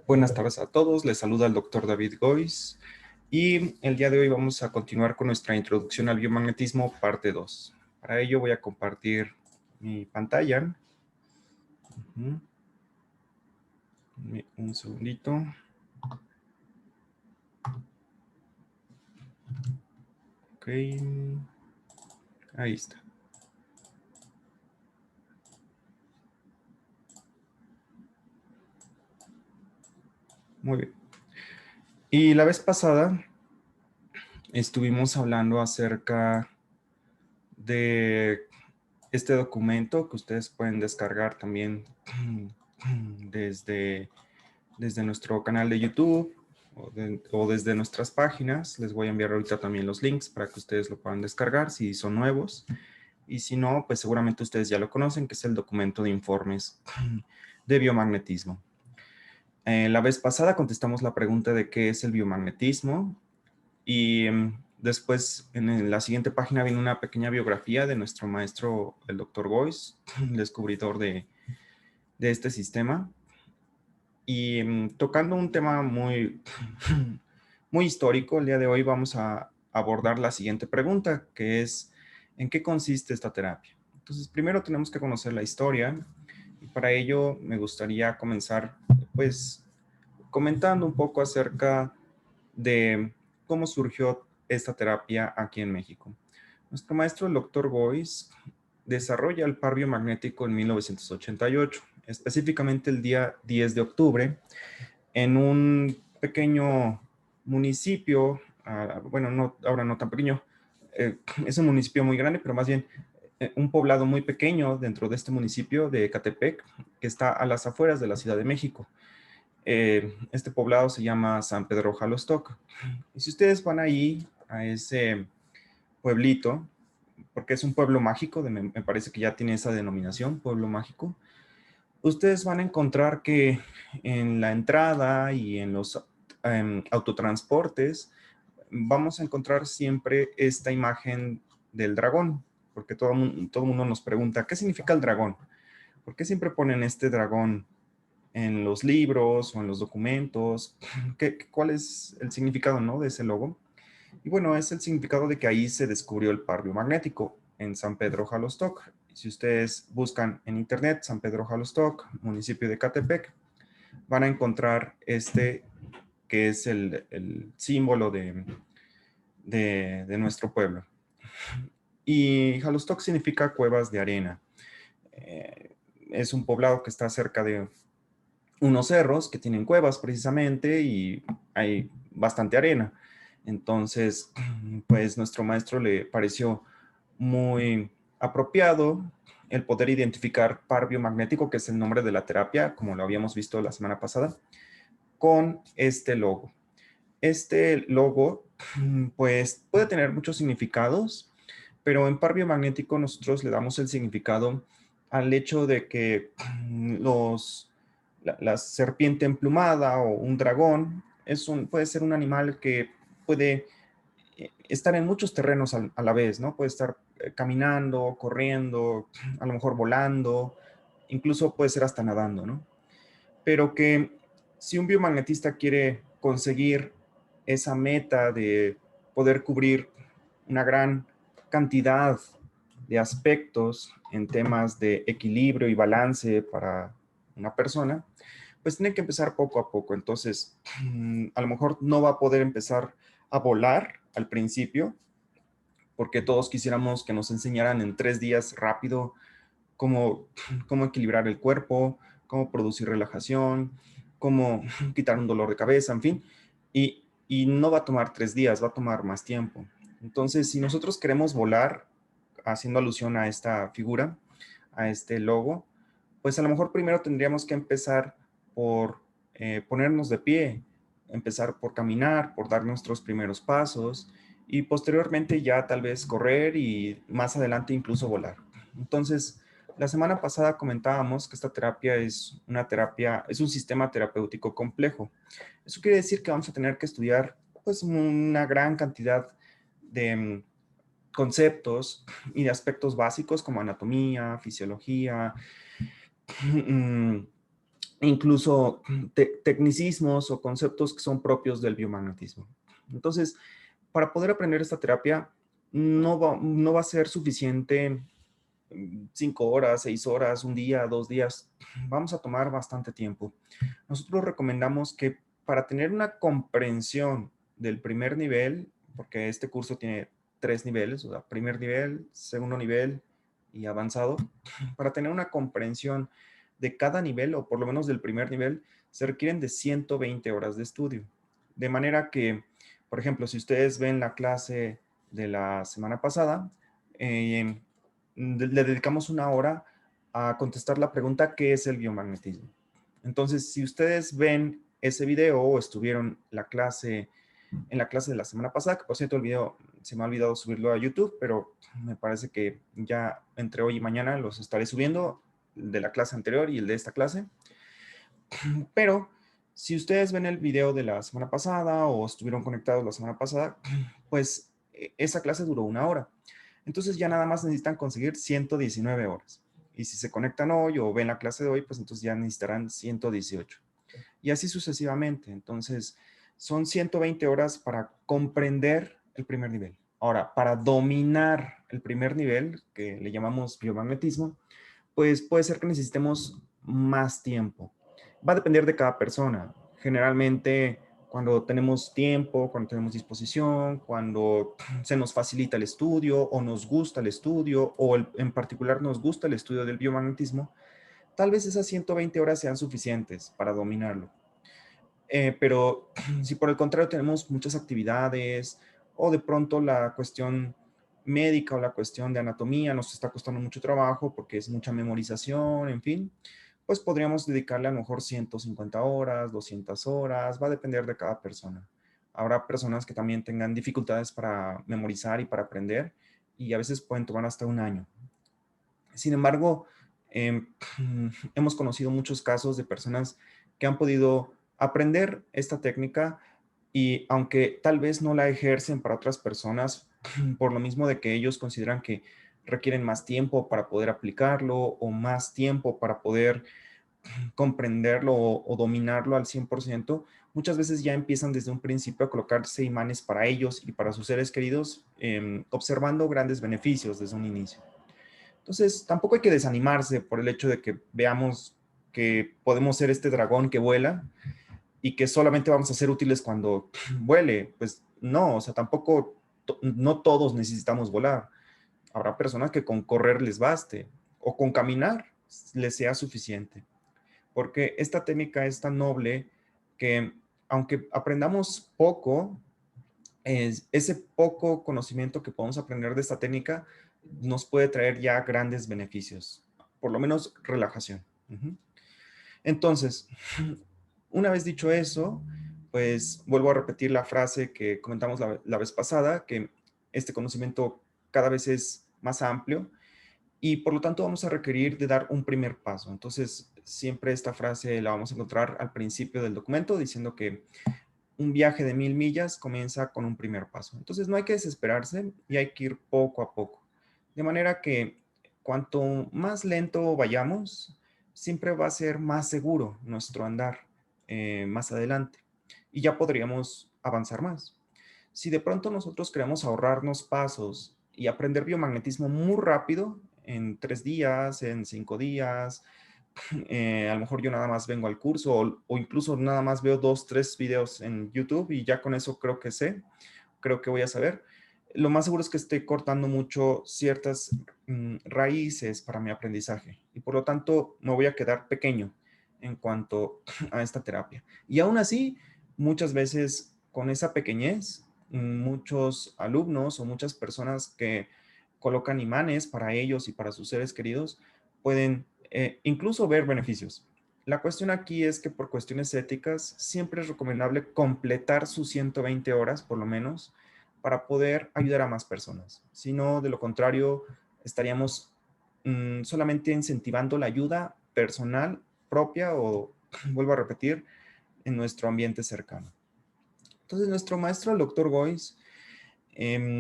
Buenas tardes a todos, les saluda el doctor David Gois y el día de hoy vamos a continuar con nuestra introducción al biomagnetismo parte 2. Para ello voy a compartir mi pantalla. Un segundito. Ok, ahí está. Muy bien. Y la vez pasada estuvimos hablando acerca de este documento que ustedes pueden descargar también desde nuestro canal de YouTube o desde nuestras páginas. Les voy a enviar ahorita también los links para que ustedes lo puedan descargar si son nuevos. Y si no, pues seguramente ustedes ya lo conocen, que es el documento de informes de biomagnetismo. La vez pasada contestamos la pregunta de qué es el biomagnetismo y después en la siguiente página viene una pequeña biografía de nuestro maestro, el Dr. Boyce, el descubridor de este sistema. Y tocando un tema muy, muy histórico, el día de hoy vamos a abordar la siguiente pregunta, que es, ¿en qué consiste esta terapia? Entonces, primero tenemos que conocer la historia y para ello me gustaría comenzar, pues, comentando un poco acerca de cómo surgió esta terapia aquí en México. Nuestro maestro, el Dr. Boyce, desarrolla el par biomagnético en 1988, específicamente el día 10 de octubre, en un pequeño municipio, bueno, no, ahora no tan pequeño, es un municipio muy grande, pero más bien un poblado muy pequeño dentro de este municipio de Ecatepec, que está a las afueras de la Ciudad de México. Este poblado se llama San Pedro Jalostoc. Y si ustedes van ahí, a ese pueblito, porque es un pueblo mágico, me parece que ya tiene esa denominación, pueblo mágico, ustedes van a encontrar que en la entrada y en los autotransportes vamos a encontrar siempre esta imagen del dragón, porque todo mundo nos pregunta, ¿qué significa el dragón? ¿Por qué siempre ponen este dragón en los libros o en los documentos? ¿Cuál es el significado, no, de ese logo? Y bueno, es el significado de que ahí se descubrió el par biomagnético en San Pedro Jalostoc. Si ustedes buscan en internet San Pedro Jalostoc, municipio de Ecatepec, van a encontrar este que es el símbolo de nuestro pueblo. Y Jalostoc significa cuevas de arena. Es un poblado que está cerca de unos cerros que tienen cuevas precisamente y hay bastante arena. Entonces, pues nuestro maestro le pareció muy apropiado el poder identificar par biomagnético, que es el nombre de la terapia, como lo habíamos visto la semana pasada, con este logo. Este logo, pues, puede tener muchos significados, pero en par biomagnético nosotros le damos el significado al hecho de que la serpiente emplumada o un dragón puede ser un animal que puede estar en muchos terrenos a la vez, ¿no? Puede estar caminando, corriendo, a lo mejor volando, incluso puede ser hasta nadando, ¿no? Pero que si un biomagnetista quiere conseguir esa meta de poder cubrir una gran cantidad de aspectos en temas de equilibrio y balance para una persona, pues tiene que empezar poco a poco. Entonces, a lo mejor no va a poder empezar a volar al principio, porque todos quisiéramos que nos enseñaran en 3 días rápido cómo, cómo equilibrar el cuerpo, cómo producir relajación, cómo quitar un dolor de cabeza, en fin. Y no va a tomar 3 días, va a tomar más tiempo. Entonces, si nosotros queremos volar, haciendo alusión a esta figura, a este logo, pues a lo mejor primero tendríamos que empezar por ponernos de pie, empezar por caminar, por dar nuestros primeros pasos y posteriormente ya tal vez correr y más adelante incluso volar. Entonces, la semana pasada comentábamos que esta terapia es una terapia, es un sistema terapéutico complejo. Eso quiere decir que vamos a tener que estudiar pues una gran cantidad de conceptos y de aspectos básicos como anatomía, fisiología, incluso tecnicismos o conceptos que son propios del biomagnetismo. Entonces, para poder aprender esta terapia, no va a ser suficiente 5 horas, 6 horas, un día, 2 días. Vamos a tomar bastante tiempo. Nosotros recomendamos que para tener una comprensión del primer nivel, porque este curso tiene 3 niveles, o sea, primer nivel, segundo nivel y avanzado, para tener una comprensión de cada nivel, o por lo menos del primer nivel, se requieren de 120 horas de estudio. De manera que, por ejemplo, si ustedes ven la clase de la semana pasada, le dedicamos 1 hora a contestar la pregunta, ¿qué es el biomagnetismo? Entonces, si ustedes ven ese video o estuvieron en la clase de la semana pasada, que por cierto el video se me ha olvidado subirlo a YouTube, pero me parece que ya entre hoy y mañana los estaré subiendo, el de la clase anterior y el de esta clase. Pero si ustedes ven el video de la semana pasada o estuvieron conectados la semana pasada, pues esa clase duró 1 hora. Entonces ya nada más necesitan conseguir 119 horas. Y si se conectan hoy o ven la clase de hoy, pues entonces ya necesitarán 118. Y así sucesivamente. Entonces son 120 horas para comprender el primer nivel. Ahora, para dominar el primer nivel, que le llamamos biomagnetismo, pues puede ser que necesitemos más tiempo. Va a depender de cada persona. Generalmente, cuando tenemos tiempo, cuando tenemos disposición, cuando se nos facilita el estudio o nos gusta el estudio o en particular nos gusta el estudio del biomagnetismo, tal vez esas 120 horas sean suficientes para dominarlo. Pero si por el contrario tenemos muchas actividades o de pronto la cuestión médica o la cuestión de anatomía nos está costando mucho trabajo porque es mucha memorización, en fin, pues podríamos dedicarle a lo mejor 150 horas, 200 horas, va a depender de cada persona. Habrá personas que también tengan dificultades para memorizar y para aprender y a veces pueden tomar hasta 1 año. Sin embargo, hemos conocido muchos casos de personas que han podido aprender esta técnica y aunque tal vez no la ejercen para otras personas, por lo mismo de que ellos consideran que requieren más tiempo para poder aplicarlo o más tiempo para poder comprenderlo o dominarlo al 100%, muchas veces ya empiezan desde un principio a colocarse imanes para ellos y para sus seres queridos, observando grandes beneficios desde un inicio. Entonces, tampoco hay que desanimarse por el hecho de que veamos que podemos ser este dragón que vuela y que solamente vamos a ser útiles cuando vuele. Pues no, o sea, tampoco, no todos necesitamos volar. Habrá personas que con correr les baste o con caminar les sea suficiente. Porque esta técnica es tan noble que aunque aprendamos poco, ese poco conocimiento que podemos aprender de esta técnica nos puede traer ya grandes beneficios, por lo menos relajación. Entonces, una vez dicho eso, pues vuelvo a repetir la frase que comentamos la vez pasada, que este conocimiento cada vez es más amplio y por lo tanto vamos a requerir de dar un primer paso. Entonces, siempre esta frase la vamos a encontrar al principio del documento diciendo que un viaje de 1000 millas comienza con un primer paso. Entonces no hay que desesperarse y hay que ir poco a poco. De manera que cuanto más lento vayamos, siempre va a ser más seguro nuestro andar más adelante y ya podríamos avanzar más. Si de pronto nosotros queremos ahorrarnos pasos y aprender biomagnetismo muy rápido, en 3 días, en 5 días, a lo mejor yo nada más vengo al curso o incluso nada más veo 2, 3 videos en YouTube y ya con eso creo que sé, creo que voy a saber. Lo más seguro es que esté cortando mucho ciertas raíces para mi aprendizaje y por lo tanto me voy a quedar pequeño en cuanto a esta terapia. Y aún así, muchas veces con esa pequeñez, muchos alumnos o muchas personas que colocan imanes para ellos y para sus seres queridos pueden incluso ver beneficios. La cuestión aquí es que por cuestiones éticas siempre es recomendable completar sus 120 horas por lo menos para poder ayudar a más personas. Si no, de lo contrario, estaríamos solamente incentivando la ayuda personal propia o, vuelvo a repetir, en nuestro ambiente cercano. Entonces, nuestro maestro, el doctor Gois,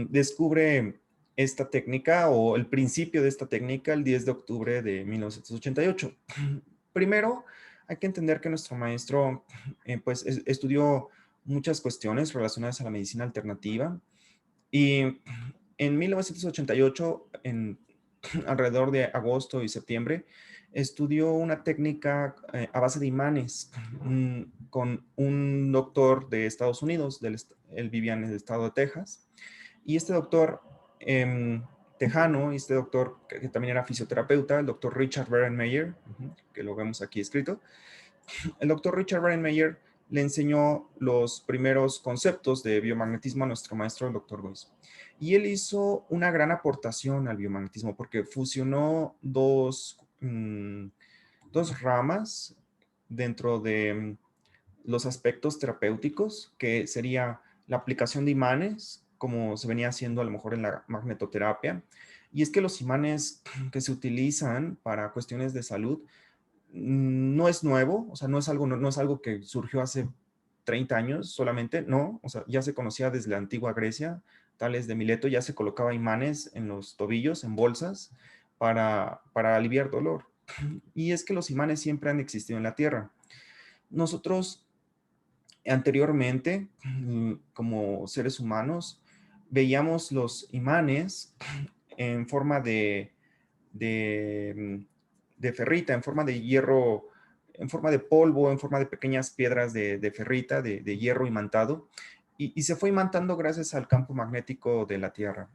descubre esta técnica o el principio de esta técnica el 10 de octubre de 1988. Primero, hay que entender que nuestro maestro pues estudió muchas cuestiones relacionadas a la medicina alternativa y en 1988, alrededor de agosto y septiembre, estudió una técnica a base de imanes con un doctor de Estados Unidos, él vivía en el estado de Texas, y este doctor tejano, y este doctor que también era fisioterapeuta, el doctor Richard Berenmeyer, que lo vemos aquí escrito, el doctor Richard Berenmeyer le enseñó los primeros conceptos de biomagnetismo a nuestro maestro, el doctor Goiz. Y él hizo una gran aportación al biomagnetismo porque fusionó dos ramas dentro de los aspectos terapéuticos, que sería la aplicación de imanes, como se venía haciendo a lo mejor en la magnetoterapia. Y es que los imanes que se utilizan para cuestiones de salud no es nuevo, o sea, no es algo que surgió hace 30 años solamente, no, o sea, ya se conocía desde la antigua Grecia, Tales de Mileto ya se colocaba imanes en los tobillos, en bolsas, para aliviar dolor. Y es que los imanes siempre han existido en la Tierra. Nosotros anteriormente, como seres humanos, veíamos los imanes en forma de ferrita, en forma de hierro, en forma de polvo, en forma de pequeñas piedras de ferrita, de hierro imantado, y se fue imantando gracias al campo magnético de la Tierra.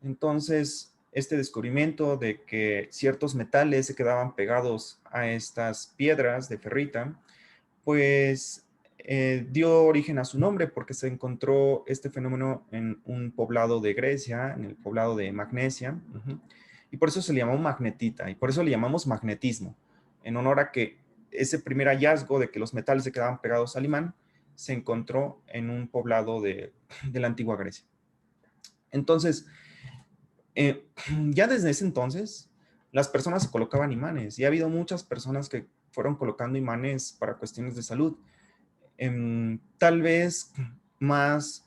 Entonces, este descubrimiento de que ciertos metales se quedaban pegados a estas piedras de ferrita, pues dio origen a su nombre porque se encontró este fenómeno en un poblado de Grecia, en el poblado de Magnesia, y por eso se le llamó magnetita, y por eso le llamamos magnetismo, en honor a que ese primer hallazgo de que los metales se quedaban pegados al imán se encontró en un poblado de la antigua Grecia. Entonces, ya desde ese entonces, las personas se colocaban imanes y ha habido muchas personas que fueron colocando imanes para cuestiones de salud. Tal vez más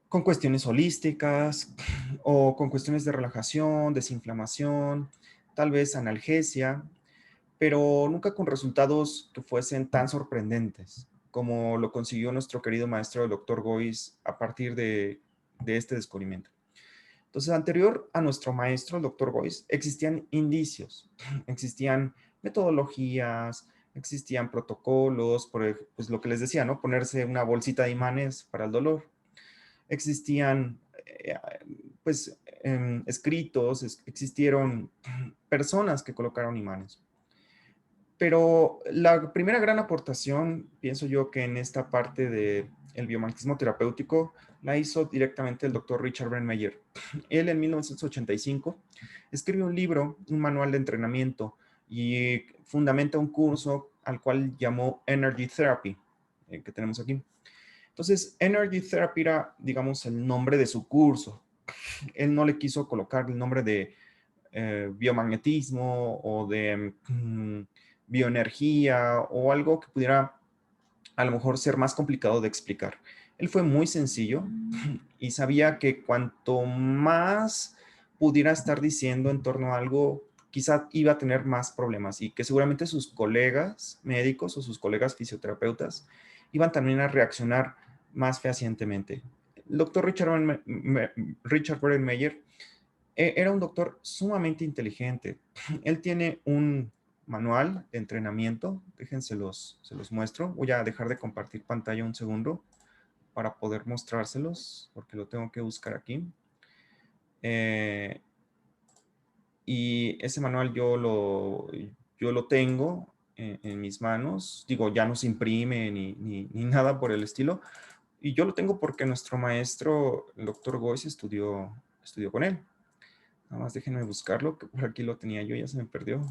con cuestiones holísticas o con cuestiones de relajación, desinflamación, tal vez analgesia, pero nunca con resultados que fuesen tan sorprendentes como lo consiguió nuestro querido maestro, el doctor Goiz, a partir de este descubrimiento. Entonces, anterior a nuestro maestro, el doctor Goiz, existían indicios, existían metodologías, existían protocolos, pues lo que les decía, ¿no? Ponerse una bolsita de imanes para el dolor. Existían, pues, escritos, existieron personas que colocaron imanes. Pero la primera gran aportación, pienso yo que en esta parte del biomagnetismo terapéutico, la hizo directamente el doctor Richard Berenmeyer. Él en 1985 escribió un libro, un manual de entrenamiento y fundamenta un curso al cual llamó Energy Therapy, que tenemos aquí. Entonces, Energy Therapy era, digamos, el nombre de su curso. Él no le quiso colocar el nombre de biomagnetismo o de bioenergía o algo que pudiera a lo mejor ser más complicado de explicar. Él fue muy sencillo y sabía que cuanto más pudiera estar diciendo en torno a algo, quizá iba a tener más problemas y que seguramente sus colegas médicos o sus colegas fisioterapeutas iban también a reaccionar más fehacientemente. El doctor Richard Berenmeyer era un doctor sumamente inteligente. Él tiene un manual de entrenamiento. Déjense se los muestro. Voy a dejar de compartir pantalla un segundo para poder mostrárselos, porque lo tengo que buscar aquí. Y ese manual yo lo tengo en mis manos. Digo, ya no se imprime ni nada por el estilo. Y yo lo tengo porque nuestro maestro, el doctor Goiz, estudió con él. Nada más déjenme buscarlo, que por aquí lo tenía yo, ya se me perdió.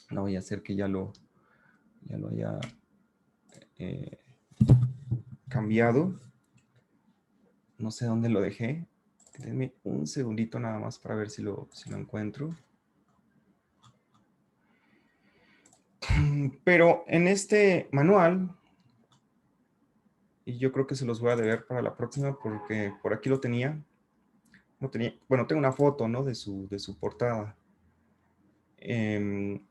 No voy a hacer que ya lo haya cambiado. No sé dónde lo dejé. Denme un segundito nada más para ver si lo encuentro. Pero en este manual, y yo creo que se los voy a deber para la próxima porque por aquí lo tenía, No tenía, bueno, tengo una foto, ¿no? De su portada. Denme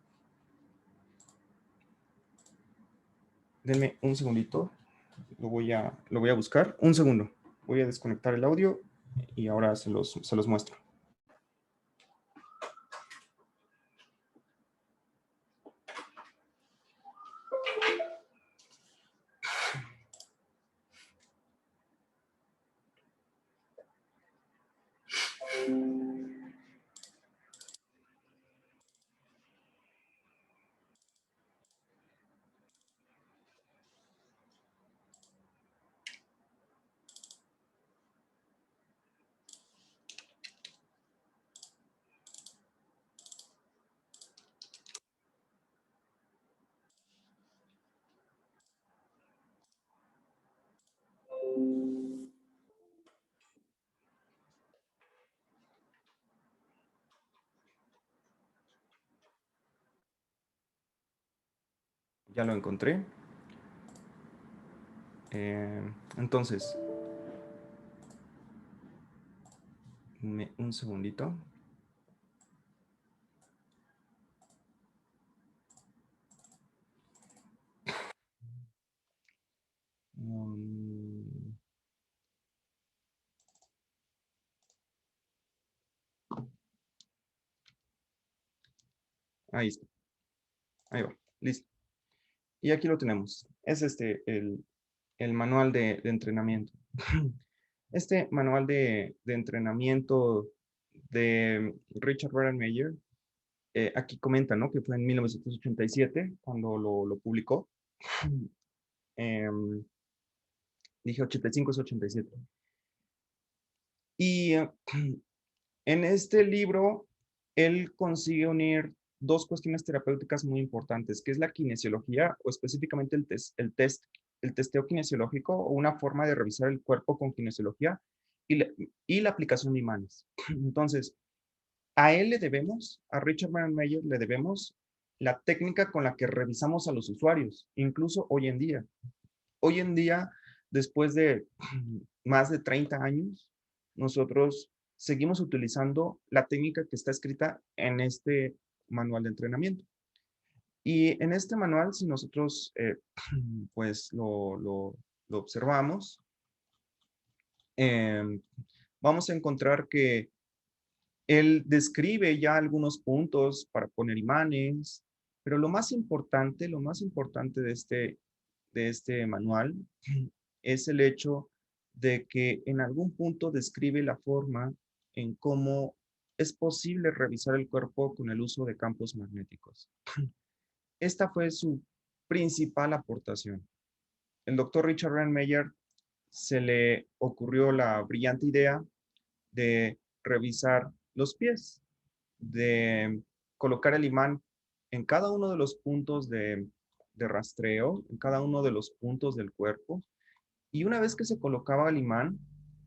un segundito. Lo voy a buscar. Un segundo. Voy a desconectar el audio y ahora se los muestro. Ya lo encontré. Entonces, un segundito. Ahí está. Ahí va. Listo. Y aquí lo tenemos. Es el manual de entrenamiento. Este manual de entrenamiento de Richard Mayer, aquí comenta, ¿no? Que fue en 1987 cuando lo publicó. Em, dije 85 es 87. Y en este libro, él consigue unir dos cuestiones terapéuticas muy importantes, que es la kinesiología o específicamente el testeo kinesiológico o una forma de revisar el cuerpo con kinesiología y la aplicación de imanes. Entonces, a él le debemos, a Richard Mayer le debemos la técnica con la que revisamos a los usuarios, incluso hoy en día. Hoy en día, después de más de 30 años, nosotros seguimos utilizando la técnica que está escrita en este manual de entrenamiento. Y en este manual, si nosotros pues lo observamos, eh, vamos a encontrar que él describe ya algunos puntos para poner imanes, pero lo más importante de este manual es el hecho de que en algún punto describe la forma en cómo es posible revisar el cuerpo con el uso de campos magnéticos. Esta fue su principal aportación. El doctor Richard Mayer se le ocurrió la brillante idea de revisar los pies, de colocar el imán en cada uno de los puntos de rastreo, en cada uno de los puntos del cuerpo. Y una vez que se colocaba el imán,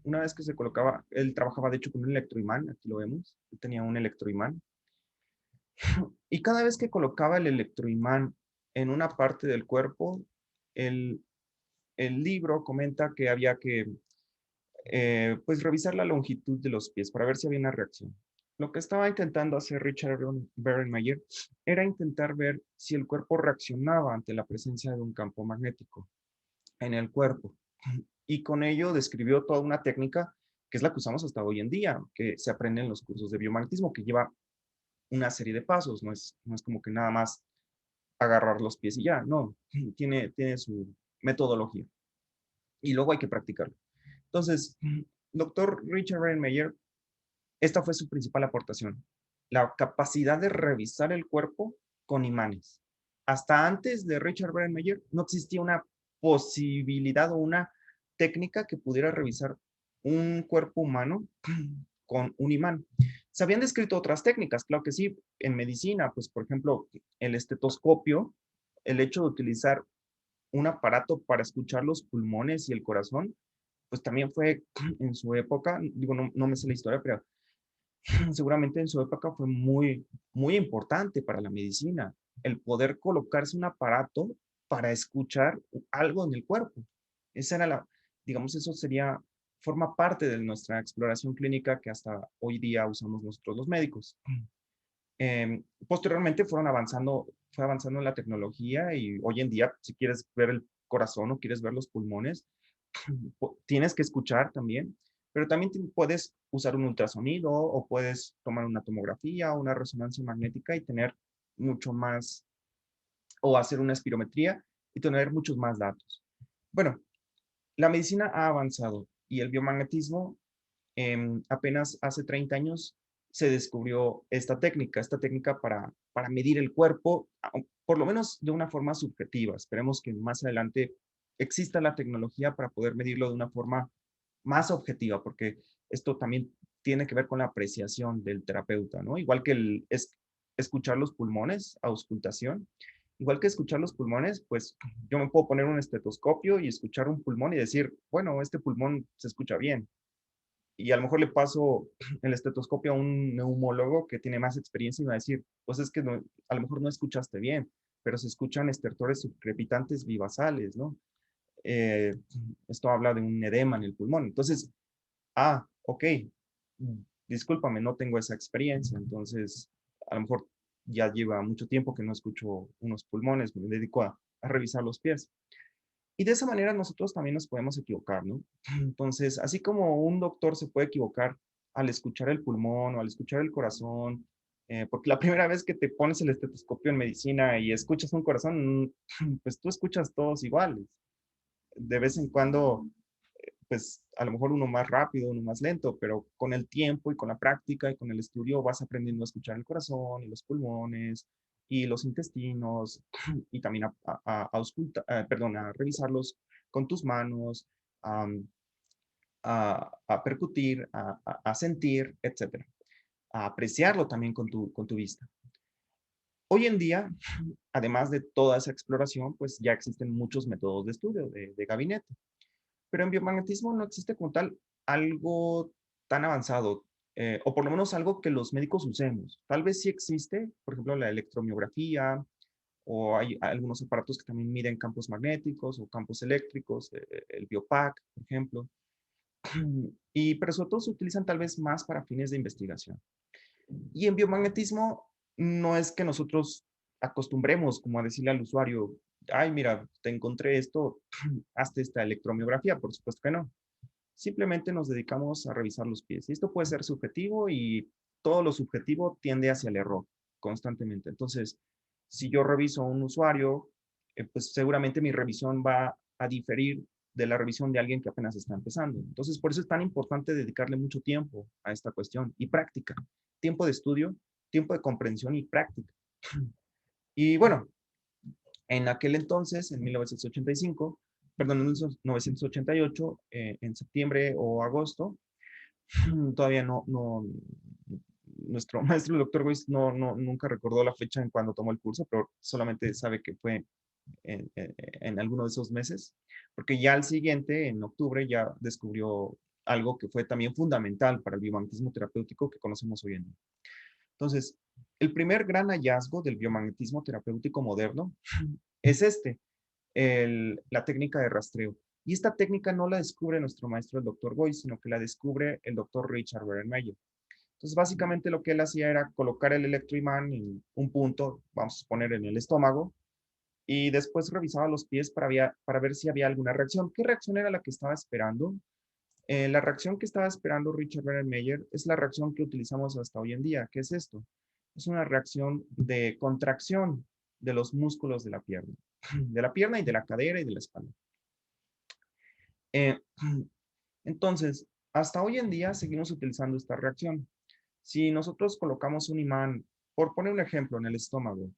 una vez que se colocaba, él trabajaba de hecho con un electroimán, aquí lo vemos, él tenía un electroimán. Y cada vez que colocaba el electroimán en una parte del cuerpo, el, el libro comenta que había que pues revisar la longitud de los pies para ver si había una reacción. Lo que estaba intentando hacer Richard Berenmeyer era intentar ver si el cuerpo reaccionaba ante la presencia de un campo magnético en el cuerpo. Y con ello describió toda una técnica que es la que usamos hasta hoy en día, que se aprende en los cursos de biomagnetismo, que lleva una serie de pasos, no es como que nada más agarrar los pies y ya, no, tiene su metodología. Y luego hay que practicarlo. Entonces, doctor Richard Reinmeyer, esta fue su principal aportación, la capacidad de revisar el cuerpo con imanes. Hasta antes de Richard Reinmeyer no existía una posibilidad o una técnica que pudiera revisar un cuerpo humano con un imán. Se habían descrito otras técnicas, claro que sí, en medicina, pues por ejemplo, el estetoscopio, el hecho de utilizar un aparato para escuchar los pulmones y el corazón, pues también fue en su época, digo, no me sé la historia, pero seguramente en su época fue muy importante para la medicina, el poder colocarse un aparato para escuchar algo en el cuerpo. Esa era digamos, eso sería forma parte de nuestra exploración clínica que hasta hoy día usamos nosotros los médicos. Posteriormente fue avanzando la tecnología y hoy en día, si quieres ver el corazón o quieres ver los pulmones, tienes que escuchar también, pero también puedes usar un ultrasonido o puedes tomar una tomografía o una resonancia magnética y tener mucho más, o hacer una espirometría y tener muchos más datos. Bueno, la medicina ha avanzado y el biomagnetismo apenas hace 30 años se descubrió esta técnica para medir el cuerpo, por lo menos de una forma subjetiva. Esperemos que más adelante exista la tecnología para poder medirlo de una forma más objetiva, porque esto también tiene que ver con la apreciación del terapeuta, ¿no? Igual que escuchar los pulmones, auscultación, igual que escuchar los pulmones, pues yo me puedo poner un estetoscopio y escuchar un pulmón y decir, bueno, este pulmón se escucha bien, y a lo mejor le paso el estetoscopio a un neumólogo que tiene más experiencia y me va a decir, pues es que a lo mejor no escuchaste bien, pero se escuchan estertores subcrepitantes bivasales, ¿no? Eh, Esto habla de un edema en el pulmón. Entonces, ok, discúlpame, no tengo esa experiencia, entonces a lo mejor ya lleva mucho tiempo que no escucho unos pulmones, me dedico a revisar los pies. Y de esa manera nosotros también nos podemos equivocar, ¿no? Entonces, así como un doctor se puede equivocar al escuchar el pulmón o al escuchar el corazón, porque la primera vez que te pones el estetoscopio en medicina y escuchas un corazón, pues tú escuchas todos iguales. De vez en cuando, pues a lo mejor uno más rápido, uno más lento, pero con el tiempo y con la práctica y con el estudio vas aprendiendo a escuchar el corazón y los pulmones y los intestinos y también perdón, a revisarlos con tus manos, am, a percutir, a sentir, etcétera. A apreciarlo también con tu vista. Hoy en día, además de toda esa exploración, pues ya existen muchos métodos de estudio de gabinete. Pero en biomagnetismo no existe como tal algo tan avanzado, o por lo menos algo que los médicos usemos. Tal vez sí existe, por ejemplo, la electromiografía, o hay algunos aparatos que también miden campos magnéticos o campos eléctricos, el Biopac, por ejemplo. Pero sobre todo se utilizan tal vez más para fines de investigación. Y en biomagnetismo no es que nosotros acostumbremos como a decirle al usuario, ay, mira, te encontré esto, hazte esta electromiografía, por supuesto que no. Simplemente nos dedicamos a revisar los pies. Y esto puede ser subjetivo y todo lo subjetivo tiende hacia el error constantemente. Entonces, si yo reviso a un usuario, pues seguramente mi revisión va a diferir de la revisión de alguien que apenas está empezando. Entonces, por eso es tan importante dedicarle mucho tiempo a esta cuestión y práctica. Tiempo de estudio, tiempo de comprensión y práctica. Y bueno, en aquel entonces, en 1985, perdón, en 1988, en septiembre o agosto, todavía nuestro maestro, el doctor Weiss, nunca recordó la fecha en cuando tomó el curso, pero solamente sabe que fue en alguno de esos meses, porque ya al siguiente, en octubre, ya descubrió algo que fue también fundamental para el biomagnetismo terapéutico que conocemos hoy en día. Entonces, el primer gran hallazgo del biomagnetismo terapéutico moderno es la técnica de rastreo. Y esta técnica no la descubre nuestro maestro, el doctor Boyce, sino que la descubre el doctor Richard Brennemeyer. Entonces, básicamente lo que él hacía era colocar el electroimán en un punto, vamos a suponer en el estómago, y después revisaba los pies para ver si había alguna reacción. ¿Qué reacción era la que estaba esperando? La reacción que estaba esperando Richard Brennemeyer es la reacción que utilizamos hasta hoy en día. ¿Qué es esto? Es una reacción de contracción de los músculos de la pierna y de la cadera y de la espalda. Eh, entonces, hasta hoy en día seguimos utilizando esta reacción. Si nosotros colocamos un imán, por poner un ejemplo, en el estómago,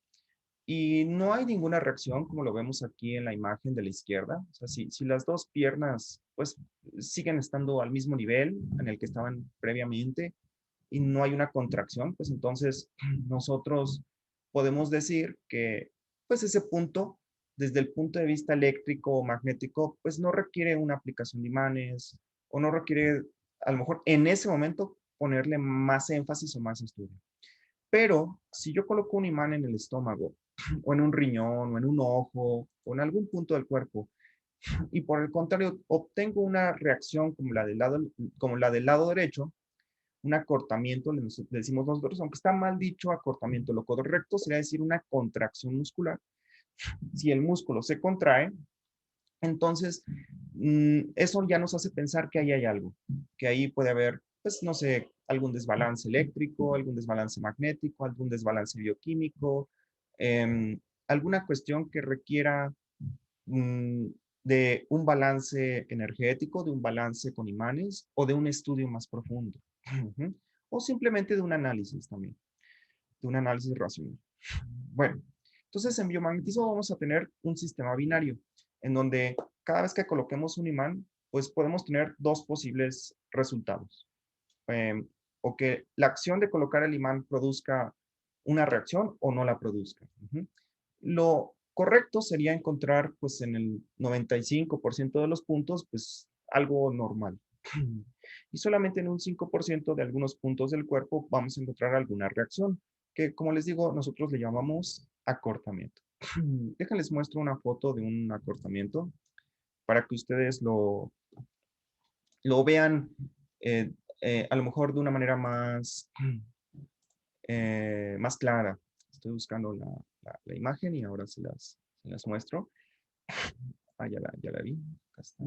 y no hay ninguna reacción, como lo vemos aquí en la imagen de la izquierda, o sea, si las dos piernas, pues, siguen estando al mismo nivel en el que estaban previamente y no hay una contracción, pues entonces nosotros podemos decir que, pues, ese punto, desde el punto de vista eléctrico o magnético, pues no requiere una aplicación de imanes o no requiere, a lo mejor en ese momento, ponerle más énfasis o más estudio. Pero si yo coloco un imán en el estómago, o en un riñón, o en un ojo, o en algún punto del cuerpo, y por el contrario, obtengo una reacción como la del lado derecho, un acortamiento, le decimos nosotros, aunque está mal dicho acortamiento, lo correcto sería decir una contracción muscular. Si el músculo se contrae, entonces eso ya nos hace pensar que ahí hay algo, que ahí puede haber, pues no sé, algún desbalance eléctrico, algún desbalance magnético, algún desbalance bioquímico, alguna cuestión que requiera mm, de un balance energético, de un balance con imanes o de un estudio más profundo. O simplemente de un análisis también, de un análisis racional. Bueno, entonces en biomagnetismo vamos a tener un sistema binario en donde cada vez que coloquemos un imán, pues podemos tener dos posibles resultados. Eh, o que la acción de colocar el imán produzca una reacción o no la produzca. Lo correcto sería encontrar, pues en el 95% de los puntos, pues algo normal. Y solamente en un 5% de algunos puntos del cuerpo vamos a encontrar alguna reacción, que como les digo, nosotros le llamamos acortamiento. Déjenles muestro una foto de un acortamiento para que ustedes lo vean eh, a lo mejor de una manera más clara. Estoy buscando la imagen y ahora se las muestro. Ah, ya la vi. Acá está.